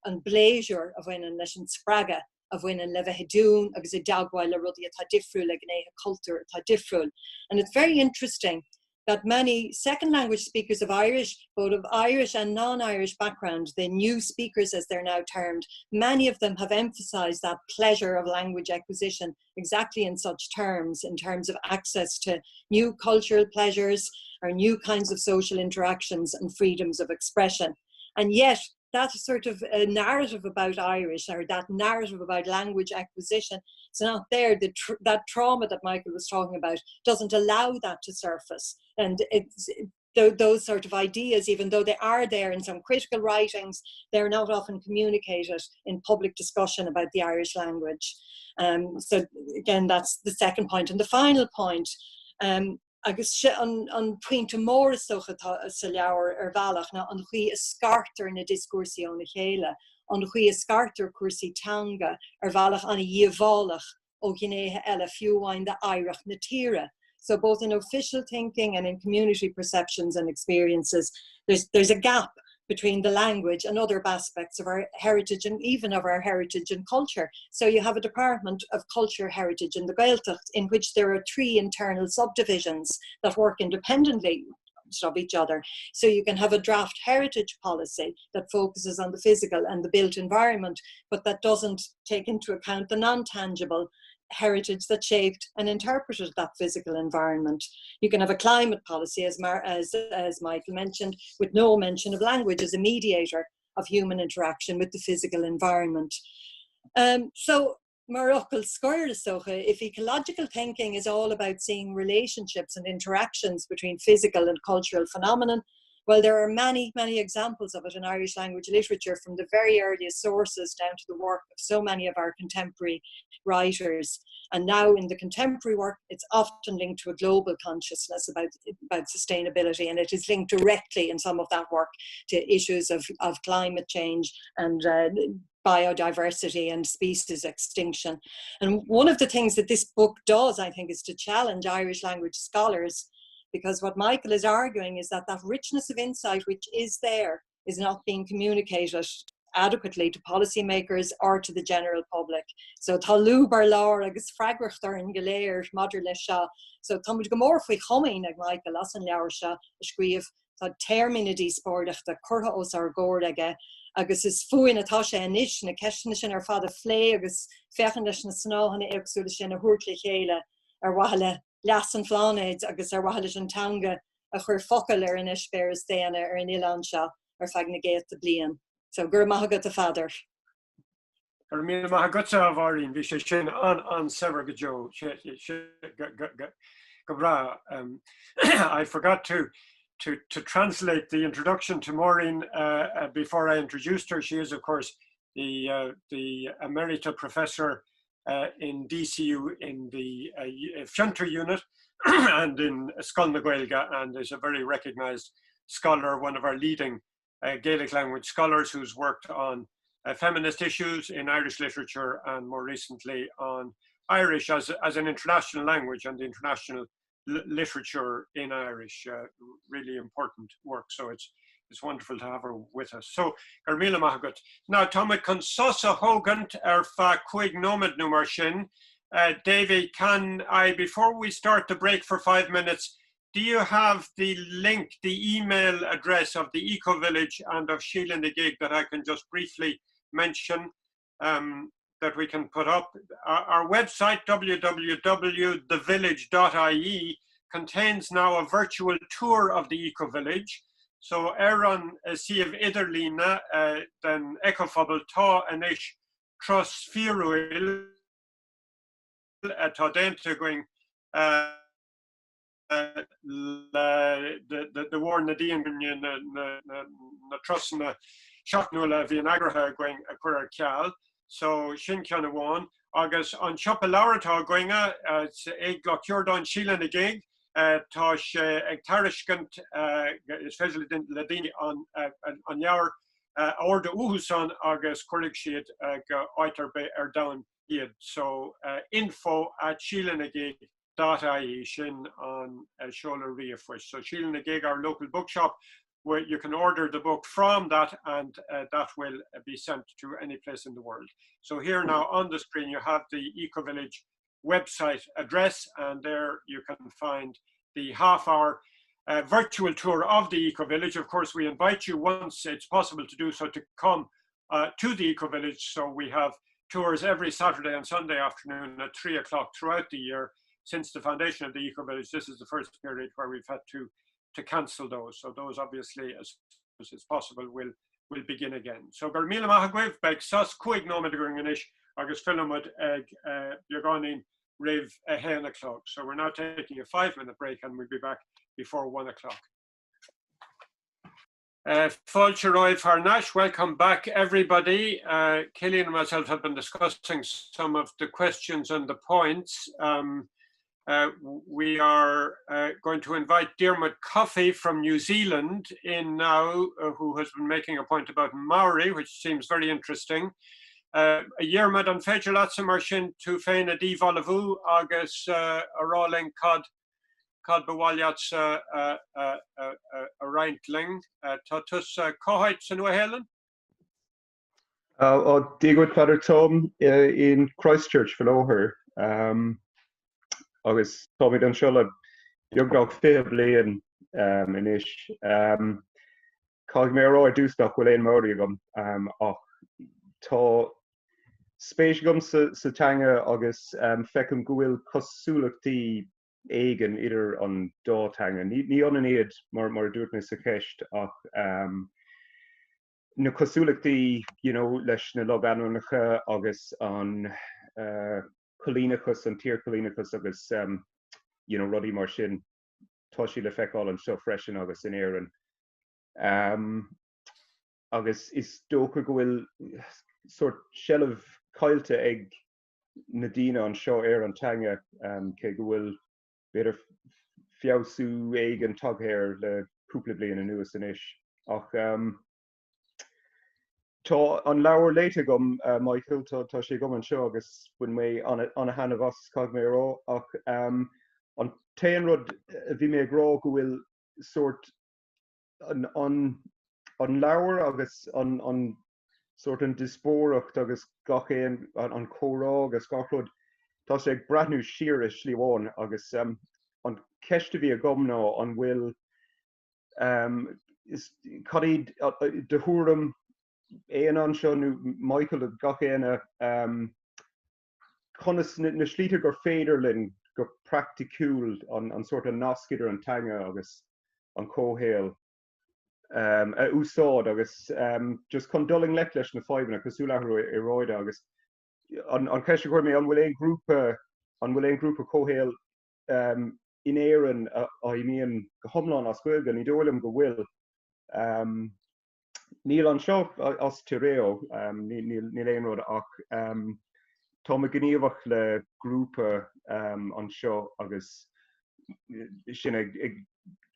an bléisiúr a bhaineann leis an spreaga a bhaineann le bheith dún agus I dagháil le rudí atá difriúil le gnéithe cultúr atá difriúil. And it's very interesting that many second language speakers of Irish, both of Irish and non-Irish background, the new speakers as they're now termed, many of them have emphasized that pleasure of language acquisition exactly in such terms, in terms of access to new cultural pleasures or new kinds of social interactions and freedoms of expression. And yet that sort of narrative about Irish or that narrative about language acquisition, it's not there. That trauma that Michael was talking about doesn't allow that to surface. And those sort of ideas, even though they are there in some critical writings, they're not often communicated in public discussion about the Irish language. So again, that's the second point. And the final point, agus an puinte mór is socha sa leabhar bhealach na an chuí is scartar na discúrsaí ó na chéile, an chuí is scartar cuasaí teanga bhealach an díomhálach ó gnéithe eile fiúháin de áireach na tíre. So both in official thinking and in community perceptions and experiences, there's a gap between the language and other aspects of our heritage and even of our heritage and culture. So you have a Department of Culture, Heritage in the Ghaeilge, in which there are 3 internal subdivisions that work independently of each other. So you can have a draft heritage policy that focuses on the physical and the built environment, but that doesn't take into account the non-tangible heritage that shaped and interpreted that physical environment. You can have a climate policy, as Michael mentioned, with no mention of language as a mediator of human interaction with the physical environment. So Morocco square so if ecological thinking is all about seeing relationships and interactions between physical and cultural phenomenon, well, there are many examples of it in Irish language literature, from the very earliest sources down to the work of so many of our contemporary writers. And now in the contemporary work, it's often linked to a global consciousness about sustainability, and it is linked directly in some of that work to issues of climate change and biodiversity and species extinction. And one of the things that this book does, I think, is to challenge Irish language scholars, because what Michael is arguing is that that richness of insight which is there is not being communicated adequately to policymakers or to the general public. So talú bar lár agus freagrachtar in galéir madra le seo. So támuid go mór faoi chomainn ag Michael as an leabhar seo a scríomh tá terminidí spórdachta curtha os ar gcóir aige, agus is fuin atá sé inis na ceisna sin ar fad a phlé agus fechan leis na snáhanna éagsúla sin a thuirtla chéile ar waile leasan flánéid agus ar waile an tanga a chur focail ar inis bears déana ar an Ilan seo ar feag na géad a blian. So gur maithagad a fadar. Ar mí maithagad a bhharín bhí sé sin an sever go jo go bra. I forgot to translate the introduction to Maureen before I introduced her. She is, of course, the emerita professor in DCU in the Fianter unit and in Scoil na Ghaeilge, and is a very recognized scholar, one of our leading Gaelic language scholars, who's worked on feminist issues in Irish literature and more recently on Irish as an international language and international literature in Irish. Really important work. So it's wonderful to have her with us. So, Garmila Mahagut. Now, Tommy Consosa Hogant fa Quig Nomad Numar Shin. Davy, can I, before we start the break for 5 minutes, do you have the link, the email address of the Ecovillage and of Sheila the Gig that I can just briefly mention, that we can put up? Our website, www.thevillage.ie, contains now a virtual tour of the Ecovillage. So Aaron si of Iderlina, then Ecofobble ta anish trus firuil ta denta going the war na dian na trus na shotnula vi agraha going a queer cal. So Shin Kianawan, August on Chopalaurata going it's Cloughjordan Sheila na gig. Tá sé ag tarishkant especially in Ladini on Yaur or the Uhusan agus Kurlik Sheet Oiter Bay er down here. So info@sheelanagig.ie Shin on Shola Reafish. So Sheelanagig, our local bookshop, where you can order the book from that, and that will be sent to any place in the world. So here now on the screen you have the Ecovillage website address, and there you can find the half-hour virtual tour of the Ecovillage. Of course, we invite you, once it's possible to do so, to come to the Ecovillage. So we have tours every Saturday and Sunday afternoon at 3 o'clock throughout the year. Since the foundation of the Ecovillage, this is the first period where we've had to cancel those. So those, obviously, as soon as possible, will begin again. So Garmila Mahagwev, Beg Sus, Quig Nomadagurganish, August Philemud, Egg, Yoganin, Riv, Hen o'clock. So we're now taking a 5-minute break, and we'll be back before 1 o'clock. Fulcheroy Farnash, welcome back, everybody. Killian and myself have been discussing some of the questions and the points. We are going to invite Diarmuid Coffey from New Zealand in now, who has been making a point about Maori, which seems very interesting. A year an féidir lása mar sin tú féin a dí bhalavu agus a ráling cad bhhailiat a reintling. Tá tus cóhaid san Uahélan? Dígad Father Tom in Christchurch Philóher. Agus Tommy an Shulla Yograch Fibli and ish. Cog me roi dústach will ein Maori gum tá spéis gum sa tanga agus fecum gwil cosúlachtaí éigen idir an dátanga. Ní an iad mar dúirt na sa ceist ach na cosúlachtaí, leis na loganúnacha agus an Colínachus an tír Colínachus agus rudí mar sin tá sí le feicáil an seo freisin agus in éireann. Agus is dócha go bhfuil sort seileamh caiilte ag na daoine an seo ar an teanga cé go bhfuil beidir fiabhsú ag an tagthair le cúpla bliain anuas in isis. Ach tá an leabhar léite gom Michael tá sé gom an seo agus buin mé an a hanamh as cag mé rá ach an taon rud a bhí mé agrá go bhfuil sort an leabhar agus an sort an dispóracht agus gach éon an chórá agus gach rud tá sé ag brathnú siar is slíomháin agus an ceiste bhí a gom ná an bhfuil is cadíd de thuúram éon an seo nó Michael a gach éana conas na slíte gur féidir linn gur practicúil an sort of nascidir an teanga agus an cóhéal a úsáid agus just chun dulling le leis na fáimna cosú lethú i ráide agus an ceiste chuir mé an bhfuil éon grúpa cóhéal in éireann a imíonn go thomláin as cuilga ní dólam go bhfuil níl an seo as tireo níl éon rud ach tá me gníomhach le grúpa an seo agus sin ag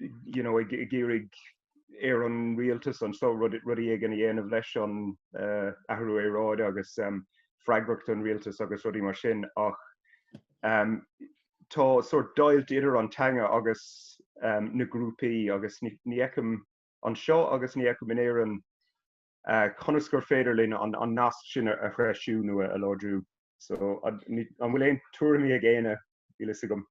géirig ar an rialtas an seo rudí ag an dhéanamh leis an ahrú é ráid agus freigracht an rialtas agus rudí mar sin ach tá sort dailt idir an teanga agus na grúpaí agus ní eicem an seo agus ní eicem in éireann conas gur féidir linn an nasc sin a chreisiú nua a ládrú. So an bhfuil éon túirmí ag éine bhí gom.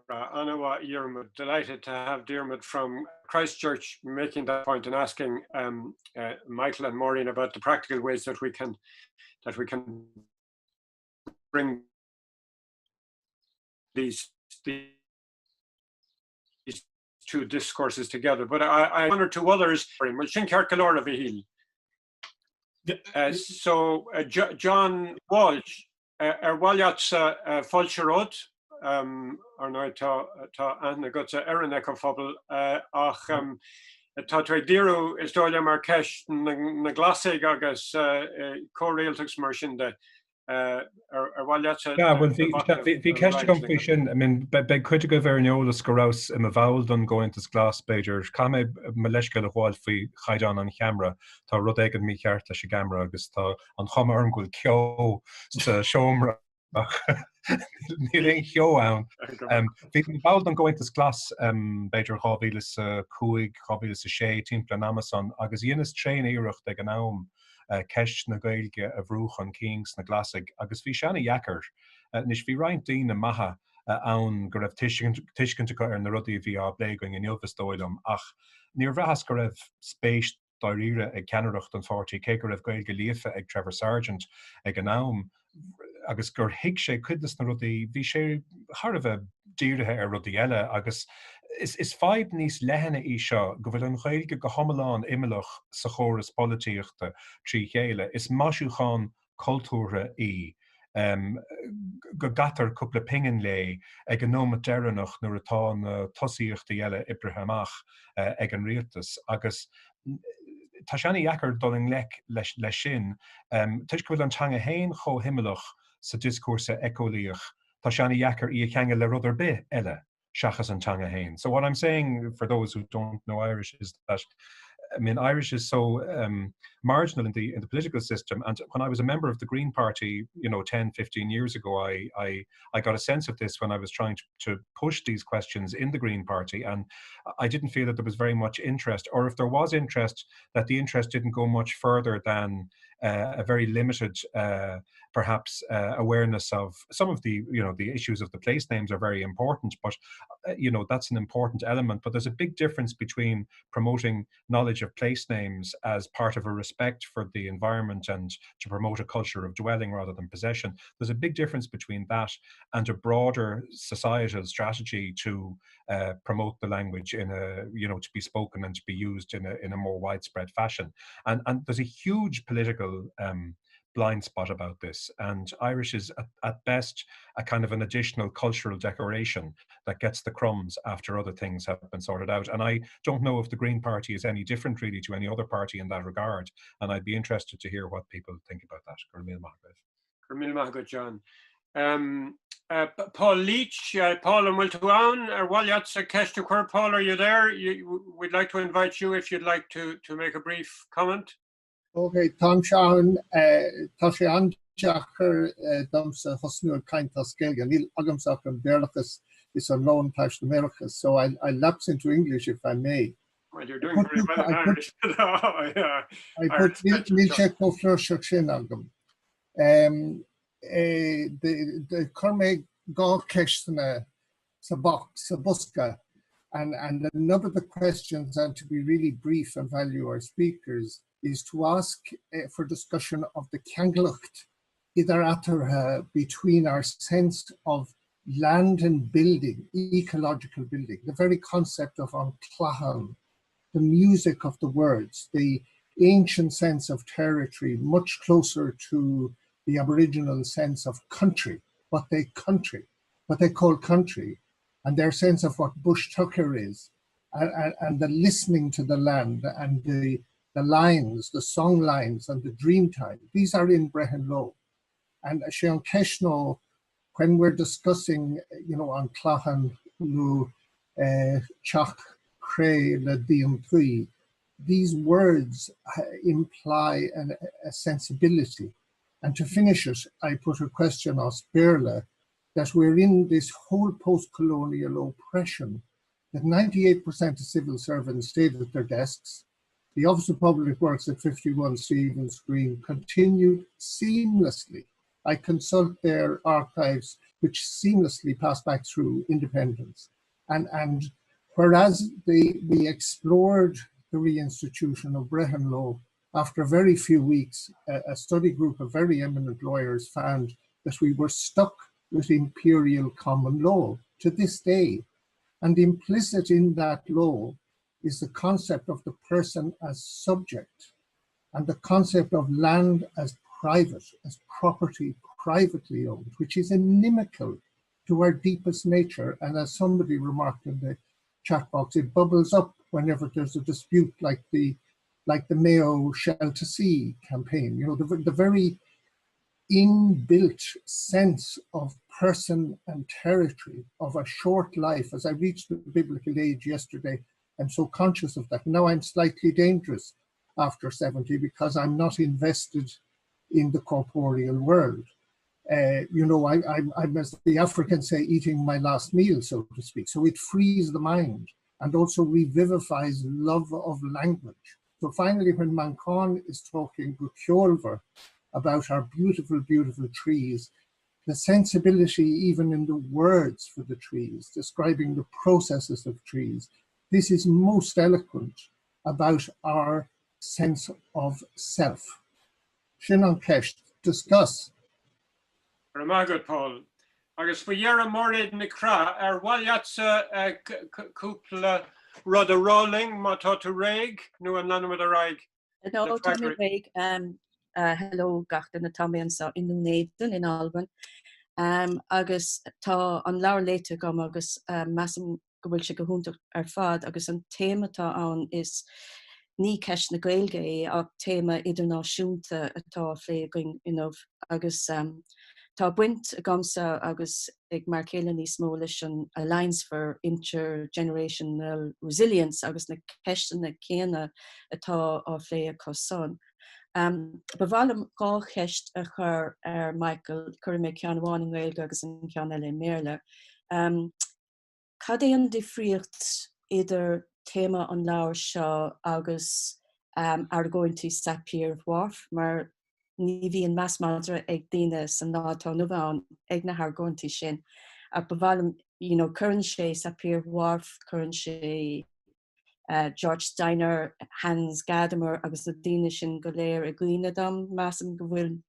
Anna, you're delighted to have Diarmid from Christchurch making that point and asking Michael and Maureen about the practical ways that we can bring these two discourses together. But I one or two others. So John Walsh, Walliat's Folcherod. Ar ná tá ana gota ar an ecofobal ach tá tú ag díreú is dóile mar ceist na glasaigh agus córéalteachs mar sin de ar bhaileata. Yeah, well, bhí ceiste gom faoi sin, I mean, beag chuide go bhar neolalas go raibh a bhall don gointas glas beidir cha mé me leisce le bháil faoi chaidán an cheamra tá rud éigean mí cheart leis gamra agus tá an chuma arm goil ceo sa seomra níl éon cheo ann. Bhí bhall don gointas glas beidir chábhílas cúig chábhílas sé timppla an Amazon agus dhéananas tréin éireacht ag an am ceist na Ghaeilge a bhrúch an Kings na glasaigh agus bhí seanna dhheacair nis bhí roinnt daoine maithe ann go raibh tuiscinnte ar na rudaí bhí á bléagaing in ilfas dóilm ach níor bheithas go raibh spéis daíre ag ceannareacht an fáirtí cé go raibh Ghaeilge líofa ag Trevor Sargent ag an am agus gur hiic sé cuidas na rudaí bhí sé thar a bheith díirithe ar rudaí eile agus is feib níos lehanna í seo go bhfuil an Ghaeilge go thomláin imimeach sa chóras polítíochta trí chéile is maisiúcháin cultúra í go gatar cúpla pingin le ag an nóma deireanach nuair atá na tosaíochta eile ibritheamach ag an rialtas agus tá seanna dhheacair doling leis sin tuis go bhfuil an teanga héin cho himimeach sa discúrsa Ecovillage tá seanna dhheacair í a cheanga le rudair bith eile Shachas and Tanga Hain. So what I'm saying for those who don't know Irish is that I mean Irish is so marginal in the political system, and when I was a member of the Green Party 10-15 years ago I got a sense of this when I was trying to push these questions in the Green Party, and I didn't feel that there was very much interest, or if there was interest, that the interest didn't go much further than a very limited perhaps awareness of some of the the issues of the place names are very important, but that's an important element. But there's a big difference between promoting knowledge of place names as part of a respect for the environment and to promote a culture of dwelling rather than possession. There's a big difference between that and a broader societal strategy to promote the language in a to be spoken and to be used in a more widespread fashion. And there's a huge political blind spot about this, and Irish is at best a kind of an additional cultural decoration that gets the crumbs after other things have been sorted out. And I don't know if the Green Party is any different really to any other party in that regard, and I'd be interested to hear what people think about that. Cormil Mahagat John. Paul Leach, Paul and Wiltuan, or Walyats Keshtuquer. Paul, are you there? We'd like to invite you if you'd like to make a brief comment. Okay, Tom Shawn, Tashian Jacker, Dumsa Hosnur Kaintas Ghaeilge, Agamsak Berlachas is a known Tash Americas. So I lapse into English if I may. Well, you're doing very well in Irish. I put Milchek Kofler Shakshin Agam. The Kermeg Gall Keshna Sabuska. And another of the questions, and to be really brief and value our speakers, is to ask for discussion of the Kanglucht, either between our sense of land and building, ecological building, the very concept of an clahan, the music of the words, the ancient sense of territory, much closer to the Aboriginal sense of country, what they call country, and their sense of what bush tucker is, and the listening to the land, and the lines, the song lines, and the dream time. These are in Brehon Law. And Sean Keshno, when we're discussing, on Clachan, Lu, Chach, Cray, Le Diam Three, these words imply a sensibility. And to finish it, I put a question on Sperla, that we're in this whole post-colonial oppression, that 98% of civil servants stayed at their desks. The Office of Public Works at 51 Stevens Green continued seamlessly. I consult their archives, which seamlessly pass back through independence. And whereas we explored the reinstitution of Brehon Law, after very few weeks, a study group of very eminent lawyers found that we were stuck with imperial common law to this day. And implicit in that law is the concept of the person as subject, and the concept of land as private, as property privately owned, which is inimical to our deepest nature. And as somebody remarked in the chat box, it bubbles up whenever there's a dispute like the Mayo Shell to Sea campaign. The very inbuilt sense of person and territory, of a short life. As I reached the biblical age yesterday, I'm so conscious of that. Now I'm slightly dangerous after 70 because I'm not invested in the corporeal world. I'm, as the Africans say, eating my last meal, so to speak. So it frees the mind and also revivifies love of language. So finally, when Mancon is talking Ghaeilge about our beautiful, beautiful trees, the sensibility even in the words for the trees, describing the processes of trees, this is most eloquent about our sense of self. Shinnon Kesh, discuss. Good, Paul. Agus for Yara Morid Nikra, Walyatsa Kupla Rudder Rolling, Matatu Reg, New and none with a rag. No, Tommy Reg, hello, Gachtan, Tommy and so in Dunedin in Alban. Agus ta an lawer later gom agus massam gohfuil se go húntacht fad agus an téma tá an is ní ceist na Ghaeilge ach téma idirnáisiúnta atá lé going agus tá buint gamsa agus ag mar céile níos mó leis an Alliance for Intergenerational Resilience agus na ceiste na céine atá á lé a cosán. Bhálum gá cheist a chur Michael Kirby ceanháin in Ghaeilge agus an cean eile méle. Cad é an difriocht idir téma an leabhar seo agus argóintí sapír Wharf, mar ní bhí an measmadra ag daine san nátá nó bhán ag na argóintí sin. A bhálum, churann sé sapír Wharf, churann sé George Steiner, Hans Gadamer agus na daine sin go léir a gcuine dom measam go bhfuil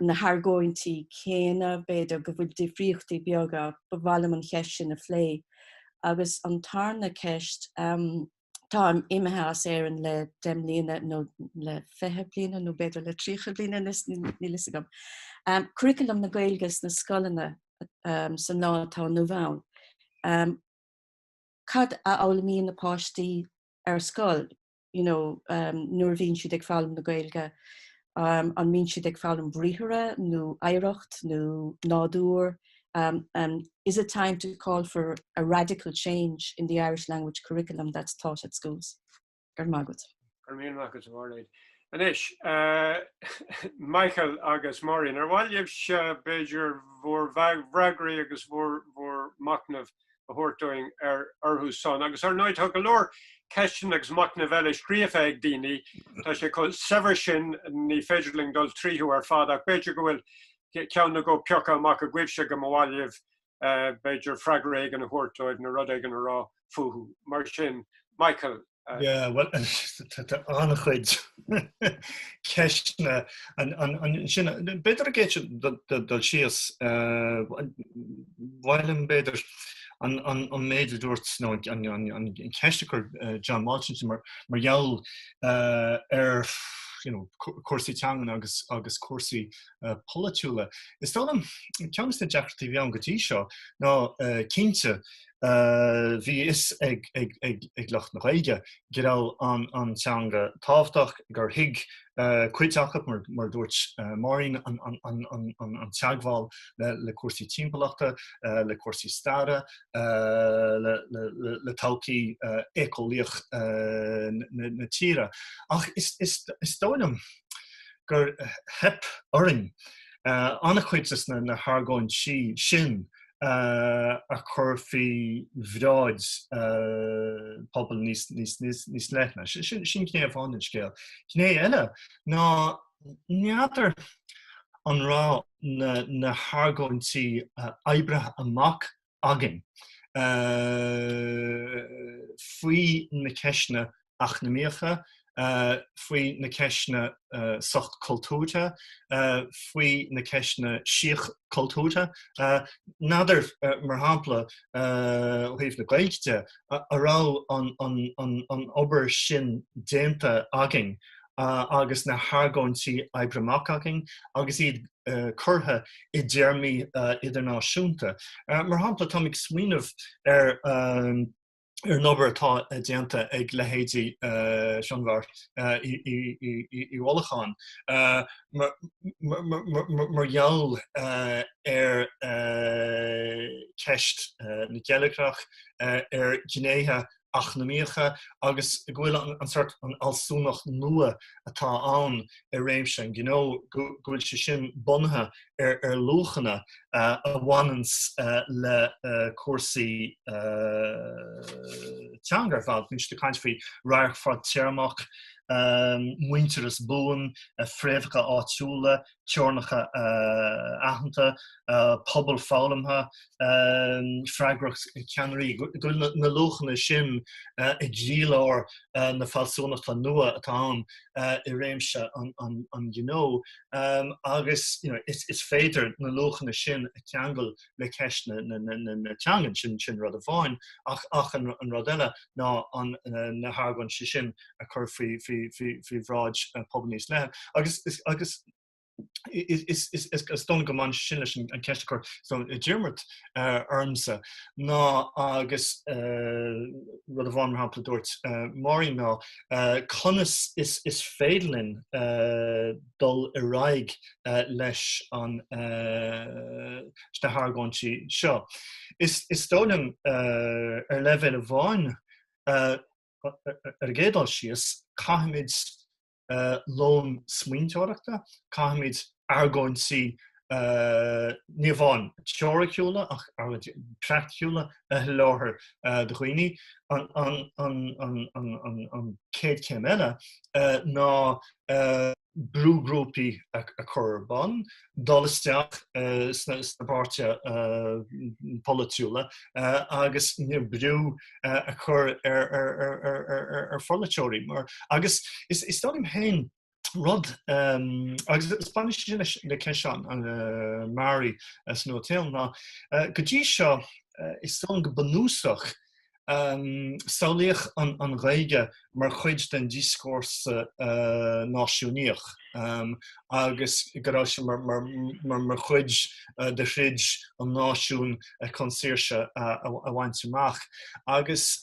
na hargóintí céine beidir go bhfuil difriochtaí beaga ba bhálum an cheist sin a phlé. Agus an tarna ceist Tá imethe as éan le 10 bliana nó le 5 bliana nó beidir le 3 bliana ní lei gom. Curriculum na Ghaeilge na scolanna san lá tá nó bhain. Cad a álamíon na páistí ar scoil, nuair bhíonn siad ag fálam na Ghaeilge, an míonn siad ag fálam bríthire nó éireacht nó nádúr. Is it time to call for a radical change in the Irish language curriculum that's taught at schools? Garmagut. Anish, Michael agus Maureen, while you've Bejer vor Vragri agus vor Maknav a hortoing whose son, agus night Hugalor, question agus Maknav Elish Griefeg Dini, Tasha called Severshin, ni Fedgerling Dol 3 who are father, Bejer will Count go Pioka Maka Gwivshig and Mawaliev, Bejer Fragreg and a hortoid and a Rodeg and a raw Fuhu. Marshin, Michael. Yeah, well, anachid keshna and shina better get the shears while better on major doors no on keshker John Malchin Marial Corsi Tangan agus Corsi Polatula. Is that counts the Jack TV on Gatisha no Kinte vi is ag lacht na Ghaeilge gedal an Tanga Táfdach gur hig cuiiteach mar dúirt Maureen an teagháil le cuasaí timpeallachta le cuasaí stara le taucí Éiceolaíocht na tíre. Ach is dóinam gur hep oring annach chuitas na hargáin sin a chur fi bhráid pobl níos leithne. Sin cné bháin scéal. Cné eile ná neadar an rá na hargáintí oibre amach agin faoi na ceisne ach na míocha, faoi na ceisne socht cultúrte, faoi na ceisne síoch cultúrte. Nadidir mar hampla chuomh na Ghaeilge ará an obair sin déanta agin agus na hargáintí oibreach agin agus iad curtha I déarmaí idirnáisiúnta. Mar hampla tá ag smaoinemh nobar atá déanta ag lehéidí Seanmhar I Bholacháin. Mar gheall ceist na Ghaeilgeach gnéithe ach na míocha agus ghuiil an sort an alsúnach nua atá an réimse. Ghuiil se sin bunthe lúchanna a bhhainans le cuasaí teangar bhil níos de caint faoi rairc fad tearmach, muinteras buan, fréimhacha áitiúla, teornacha aitheanta, pobl fálamtha, freagracht ceannarí. Ghuiil na lúchanna sin ag díolár na falsúnachta nua atá an I réimse an agus is féidir na lúchanna sin a ceangal le ceisne na teangan sin rud a bháin ach an rud eile ná an na hargáin sin a chur faoi bhráid pobl níos leithe. Agus is don go man sin leis an ceistechar so Diarmid armsa ná agus rud a bháin mar hampla dúirt Maureen ná conas is féidirlinn dul I raig leis an de hargáintí seo. Is dónam leibhéil a bháin ar géadal síos caiimiid lón smaointeoireachta, caiimiid argáintí níomháin teoiriiciúla ach treachciúla a láthair do dhaoine an céad céim eile ná brúgrúpaí a chur ban, dolasteach sna báirte politiúla agus brú a chur ar folatóirí. Agus is dóim hain rud agus Spanish sin le ceisián an Mary san hótel ná go dtí seo is dó go banúsach Saoíoch an Ghaeilge mar chuid den discours náisiúníoch agus gorá se mar chuid de chrid an náisiún chun saoirse a bhaintach. Agus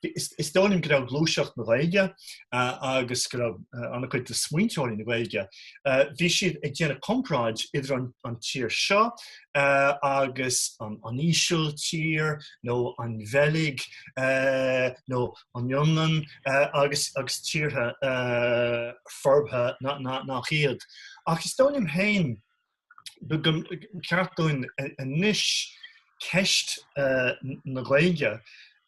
is dóim go raibh glúiseacht na Ghaeilge agus go raibh anna chuid de smaointeoirí na Ghaeilge. Bhí siad ag déanana compráid idir an tír seo agus an íseol tír nó an bheilg nó an Ionlan agus tíortha forbtha nach iad. Ach is dóim hain ceartúin a níis ceist na Ghaeilge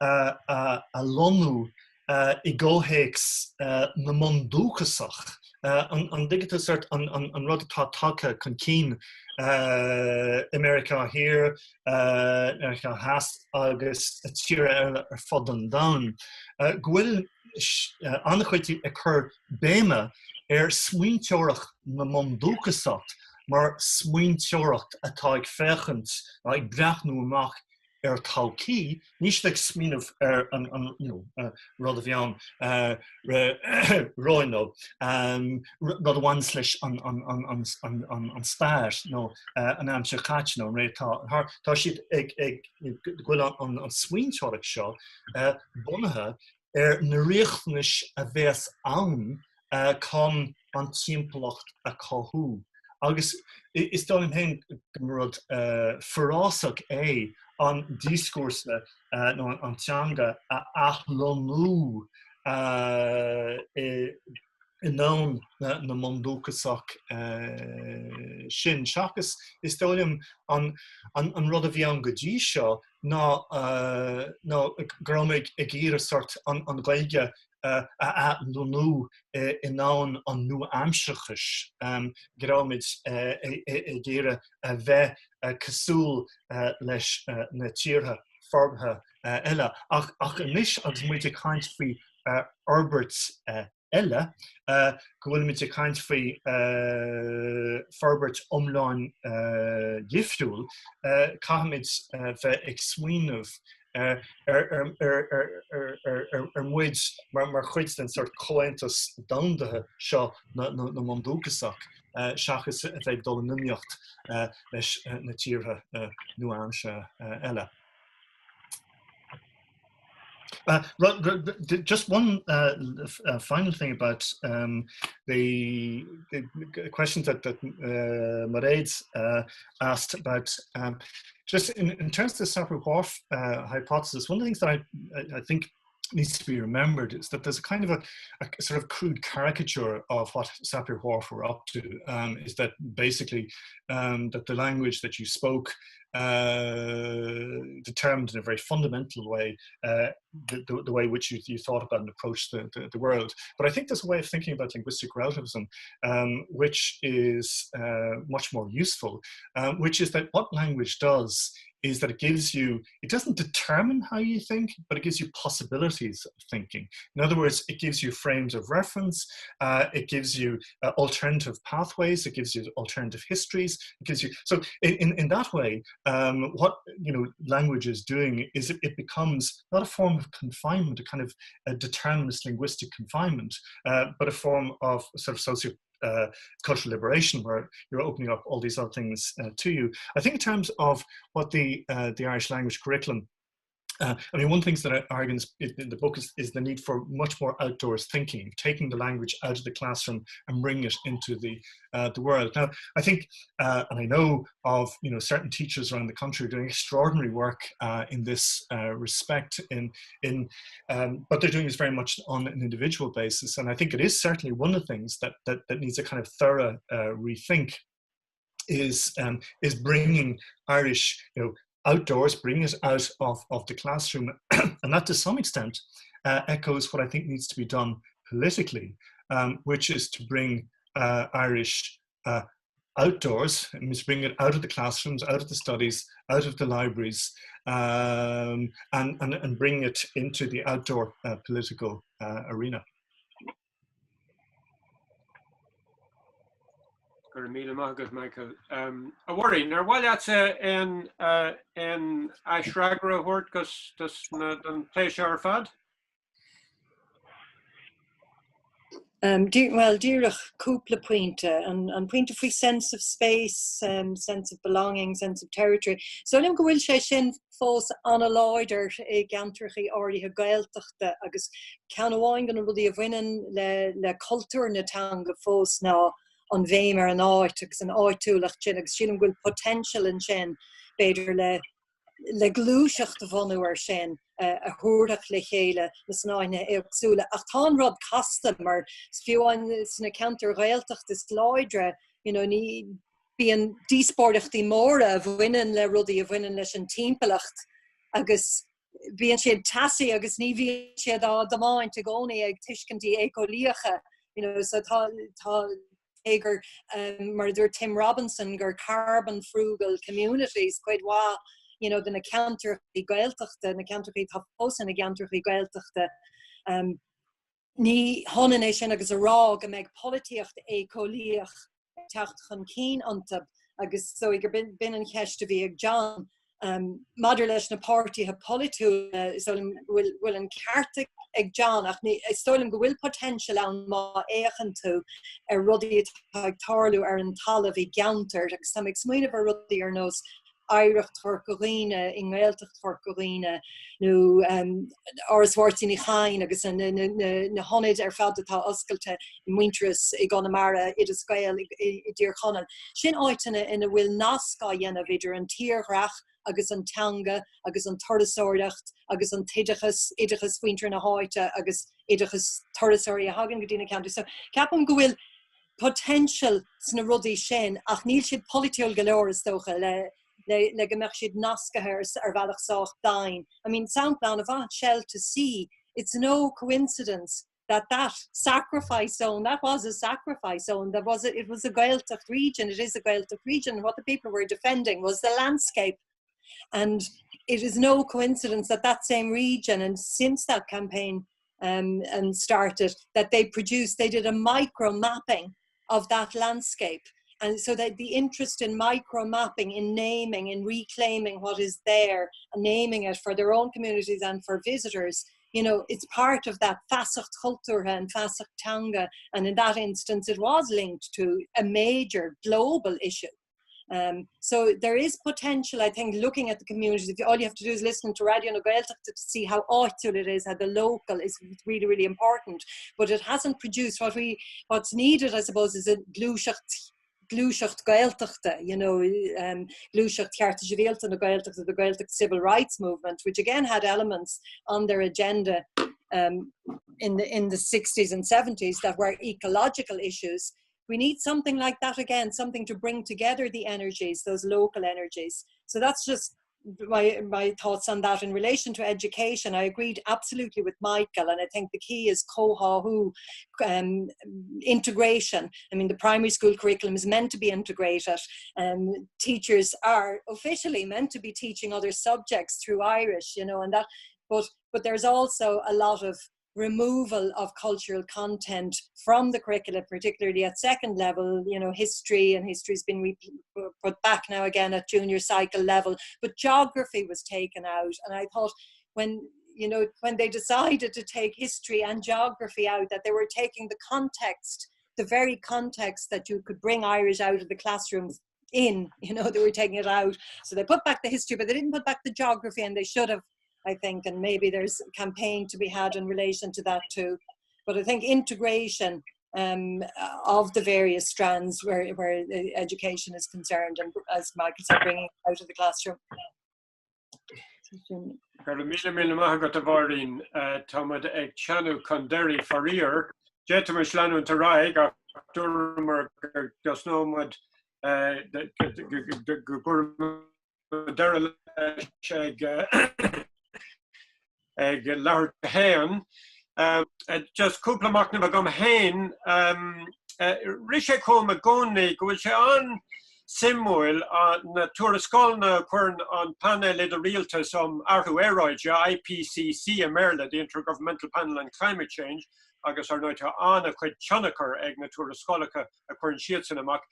a lonú I ggóhéics na mondúchasach. An digitál sort an rud atá tagtha chun cinn America here, America has agus a tíre eile ar fud an domhan. Ghuill anna chuid a chur béime ar smaointeoireach na mondúchasach mar smaointeoireacht atá ag féchant ag breathnú amach ar taucí, níos le smíanamh ar an rud a bhean roinó, rud bhain leis an stair nó an amse chaite nó ré tá siad ag ghuiil an smaointeoireacht seo bunathe ar na riachtanis a bheits ann chun an timpeallacht a chothú. Agus is dóim hain rud forrásach é an discourse nó an teanga a achlonú I nán na mondúchasach sin. Seachas is dóim an rud a bhí an go dtí seo ná grámid ag íar sort an Ghaeilge a lonú I nán an nua amsachas. Grámid ag íar a bheith cosúil leis na tíortha forbtha eile. Ach anis agus muid ag caint faoi Albert eile, go bhfuil muid ag caint faoi forbert omláin dhifriúil, caithimid bheith ag smaoineamh muid mar chuid den sort comhaontas domhanda seo na mondúchasach. Seachas a bheith dul numíocht leis na tíortha nuaimse eile. Just one final thing about the questions that Mairead asked about. Just in terms of the Sapir-Whorf hypothesis, one of the things that I think needs to be remembered is that there's a kind of a sort of crude caricature of what Sapir-Whorf were up to. Is that basically that the language that you spoke determined in a very fundamental way the way which you thought about and approached the world. But I think there's a way of thinking about linguistic relativism which is much more useful, which is that what language does is that it doesn't determine how you think, but it gives you possibilities of thinking. In other words, it gives you frames of reference, it gives you alternative pathways, it gives you alternative histories, it gives you, so in that way, what language is doing is it becomes not a form of confinement, a kind of a determinist linguistic confinement, but a form of sort of cultural liberation, where you're opening up all these other things to you. I think in terms of what the Irish language curriculum, I mean, one of the things that I argue in the book is the need for much more outdoors thinking, taking the language out of the classroom and bringing it into the world. Now, I think, and I know of certain teachers around the country doing extraordinary work in this respect. But they're doing this very much on an individual basis, and I think it is certainly one of the things that needs a kind of thorough rethink. Is bringing Irish, outdoors, bringing it out of the classroom, and that to some extent echoes what I think needs to be done politically, which is to bring Irish outdoors, it means bring it out of the classrooms, out of the studies, out of the libraries, and bring it into the outdoor political arena. Gur míle mágad Michael. A worry, nar bhil in aishragra hort gus an pléise ar fad? Well, Dúrach cúpla pointe, an pointe faoi sense of space, sense of belonging, sense of territory. So lim go bhfuil sé sin fós anna láidir I gantrachaí áirithe Gaeltachta agus ceann amháin gan rudí a bhainean le cultúr natanga fós ná an bhéim ar an áit agus an áitúlacht sin agus sin bhfuil potential in sin beidir le glúiseach de bhanú ar sin a thuúrach le chéile na snáine éagsúla ach tá rud casta mar fiúin sna cantar Gaeltacht is láidre ní bíon díspóirteachtaí móra a bhainean le rudaí a bhainean leis an timpplacht agus bíon siad tasaí agus ní bhíon siad á damáint a gcónaí ag tuiscintí Éiceolaíocha so tá égur mar dúir Tim Robinson gur carbon frugal communities quite wá den na cantarchaí Gaeltachta na cantarchaí tá fós na cantarchaí Gaeltachta ní honan é sin agus a rá go méid políocht Éiceolaíocht techt chun cín antab agus so gur bin an cheiste bhí ag John Maidir leis na pártaithe politú bhfuil an ceartach ag John ach stoilm go bhfuil potential an má échan tú ar rudaí ag tarlú ar an talamh í geantar agus tá ag smaoineh ar rudaí ar nós Iricht Thorcoghine, Inghailteach Thorcoghine, nó Áras ní chain agus na honid ar fad atá oscailte muinteras I Gonamara idir Gael I dtír Chonan. Sin áiteanna ina bhfuil nascá dhéanamh idir an tíorreach agus an teanga agus an tordasáireacht agus an idechas fuintear na háite agus idechas tordasáirí a hagan go dtína ceantar. So ceapam go bhfuil potential sna rudaí sin ach níl siad politiúil go leor is dócha le gemach siad nascahers ar bhealach sách dain. I mean, Soundplan of that shell to see, it's no coincidence that sacrifice zone, that was a sacrifice zone, it was a Gaeltacht region, it is a Gaeltacht region. What the people were defending was the landscape. And it is no coincidence that same region, and since that campaign started, that they did a micro mapping of that landscape. And so that the interest in micro mapping, in naming, in reclaiming what is there, and naming it for their own communities and for visitors, it's part of that Fasacht culture and Fasacht Tanga. And in that instance, it was linked to a major global issue. So there is potential, I think, looking at the communities. All you have to do is listen to Radio na Gaeltacht to see how áitiúil it is, how the local is really, really important. But it hasn't produced what's needed, I suppose, is a glúiseacht Gaeltachta, glúiseacht Chearta Shibhialta na Gaeltachta, the Gaeltacht civil rights movement, which again had elements on their agenda in the 60s and 70s that were ecological issues. We need something like that again, something to bring together the energies, those local energies. So that's just my thoughts on that. In relation to education, I agreed absolutely with Michael, and I think the key is kohahu, integration. I mean, the primary school curriculum is meant to be integrated. Teachers are officially meant to be teaching other subjects through Irish, and that. But there's also a lot of removal of cultural content from the curricula, particularly at second level, history, and history's been put back now again at junior cycle level, but geography was taken out. And I thought when they decided to take history and geography out, that they were taking the context, the very context that you could bring Irish out of the classrooms in, they were taking it out. So they put back the history, but they didn't put back the geography, and they should have, I think, and maybe there's a campaign to be had in relation to that too. But I think integration of the various strands where education is concerned, and as Michael said, bringing it out of the classroom. Míle maith go bhhairlín támad ag teanú chun deirí faríor, déitear sleanú tar raig ach dúramar gus nómad go deireadh ag leabhar héan. Just cúpla amach na gom héin, rith sé chum a gcónaí go bhfuil sé an simúil na tuarascáilna chuireann an panel idir rialtas arthú éráide IPCC a Merla, the Intergovernmental Panel on Climate Change, agus ar nóite anna chuid teannachar ag na tuarascálacha a chuireann siad san amach.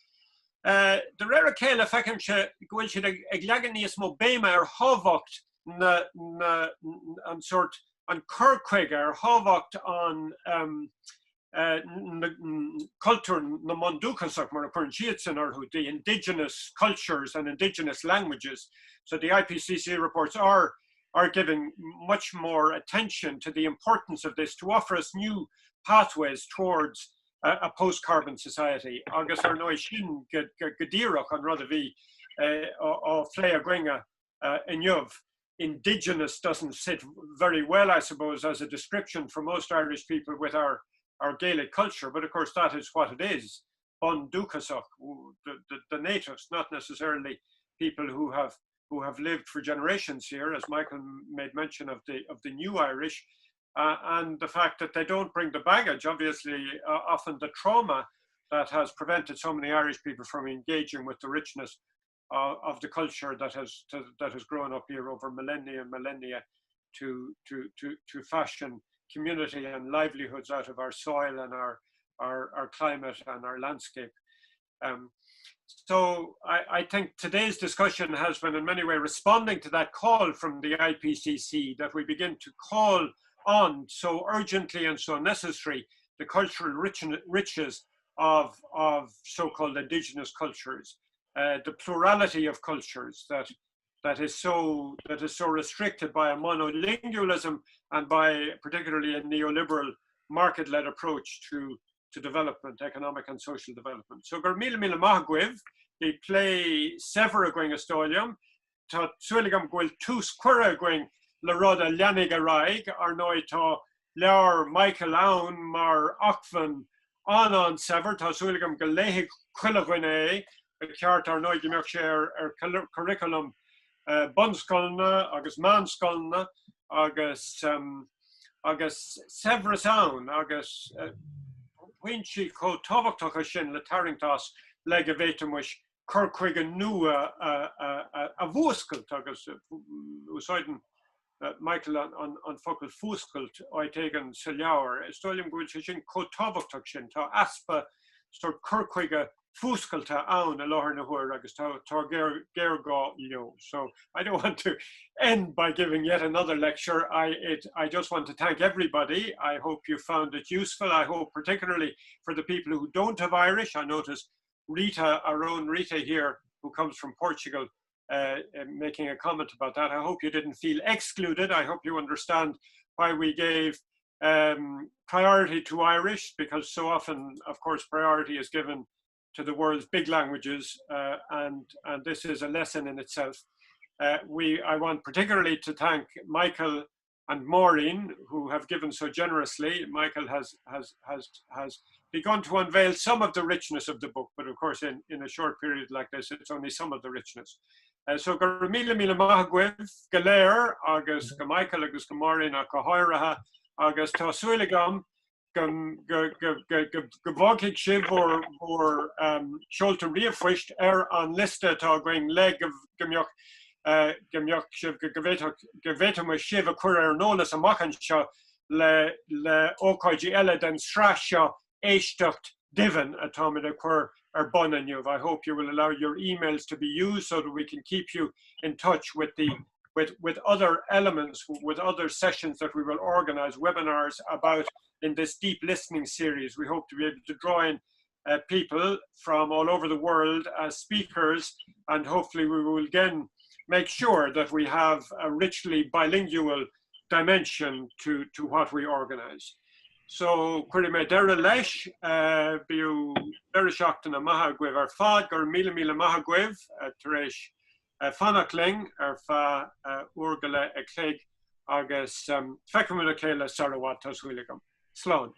De rare céile fecinn se gohfuil siad ag leagan níos mó béime ar thábhacht an sort an curcuig ar thábhacht an culture na mondúchasach mar a chuireann siad san orthu, the indigenous cultures and indigenous languages. So the IPCC reports are giving much more attention to the importance of this to offer us new pathways towards a post-carbon society. Agus ar nói sin gadíireach an rud a bhí ó phlé a gringa inniuh. Indigenous doesn't sit very well, I suppose, as a description for most Irish people with our Gaelic culture, but of course that is what it is. Bon Dúchasach, the natives, not necessarily people who have lived for generations here, as Michael made mention of the new Irish, and the fact that they don't bring the baggage, obviously, often the trauma that has prevented so many Irish people from engaging with the richness of the culture that has grown up here over millennia and millennia to fashion community and livelihoods out of our soil and our climate and our landscape. So I think today's discussion has been in many ways responding to that call from the IPCC that we begin to call on so urgently and so necessary the cultural riches of so-called indigenous cultures, the plurality of cultures that is so restricted by a monolingualism and by particularly a neoliberal market-led approach to development, economic and social development. So gur mille mahagwiv, they play sever going astolium, ta sueligam gwil tus quira going la roda llanig araig, ar noi ta lear Michael Aun mar Achvan on sever, ta sueligam galehig quilagwine, a chart ar noi gimach share curriculum bunskolna, agus manskolna, agus severus aun, agus Winchi ko tovachtocha shin le taringtas legavetum wish Kirkwigan nua a vuskelt agus usoiden Michael on focal fuskult oitegan seljaur stolium gulchin ko tovachtok shin ta aspa sort Kirkwiga fuskelta aun a loher na hur agus ta gergo yo. So I don't want to end by giving yet another lecture. I just want to thank everybody. I hope you found it useful. I hope particularly for the people who don't have Irish. I noticed Rita, our own Rita here, who comes from Portugal, making a comment about that. I hope you didn't feel excluded. I hope you understand why we gave priority to Irish, because so often, of course, priority is given to the world's big languages, and this is a lesson in itself. I want particularly to thank Michael and Maureen, who have given so generously. Michael has begun to unveil some of the richness of the book, but of course in a short period like this, it's only some of the richness. So gur mille mahagwiv, galer, agus ga Michael, agus ga Maureen, a ga hoiraha, agus ta suiligam, gevogig shiv or shoulder reafwished an liste ta going leg of gemjoch shiv gevetum shiv a queer nolas a machan sha le okoji ele den strasha Éiceolaíocht divan atomid a queer bonanyuv. I hope you will allow your emails to be used so that we can keep you in touch with other elements, with other sessions that we will organize, webinars about in this deep listening series. We hope to be able to draw in people from all over the world as speakers, and hopefully we will again make sure that we have a richly bilingual dimension to what we organize. So, Kirby Dera Lesh, Biu Derishachtan a Mahagwiv ar Fad, Gur Mila Mahagwiv, Teresh Fanakling, ar Fa Urgale Ekleg, Agus Fekamunakela Sarawat Taswiligam. Sloan.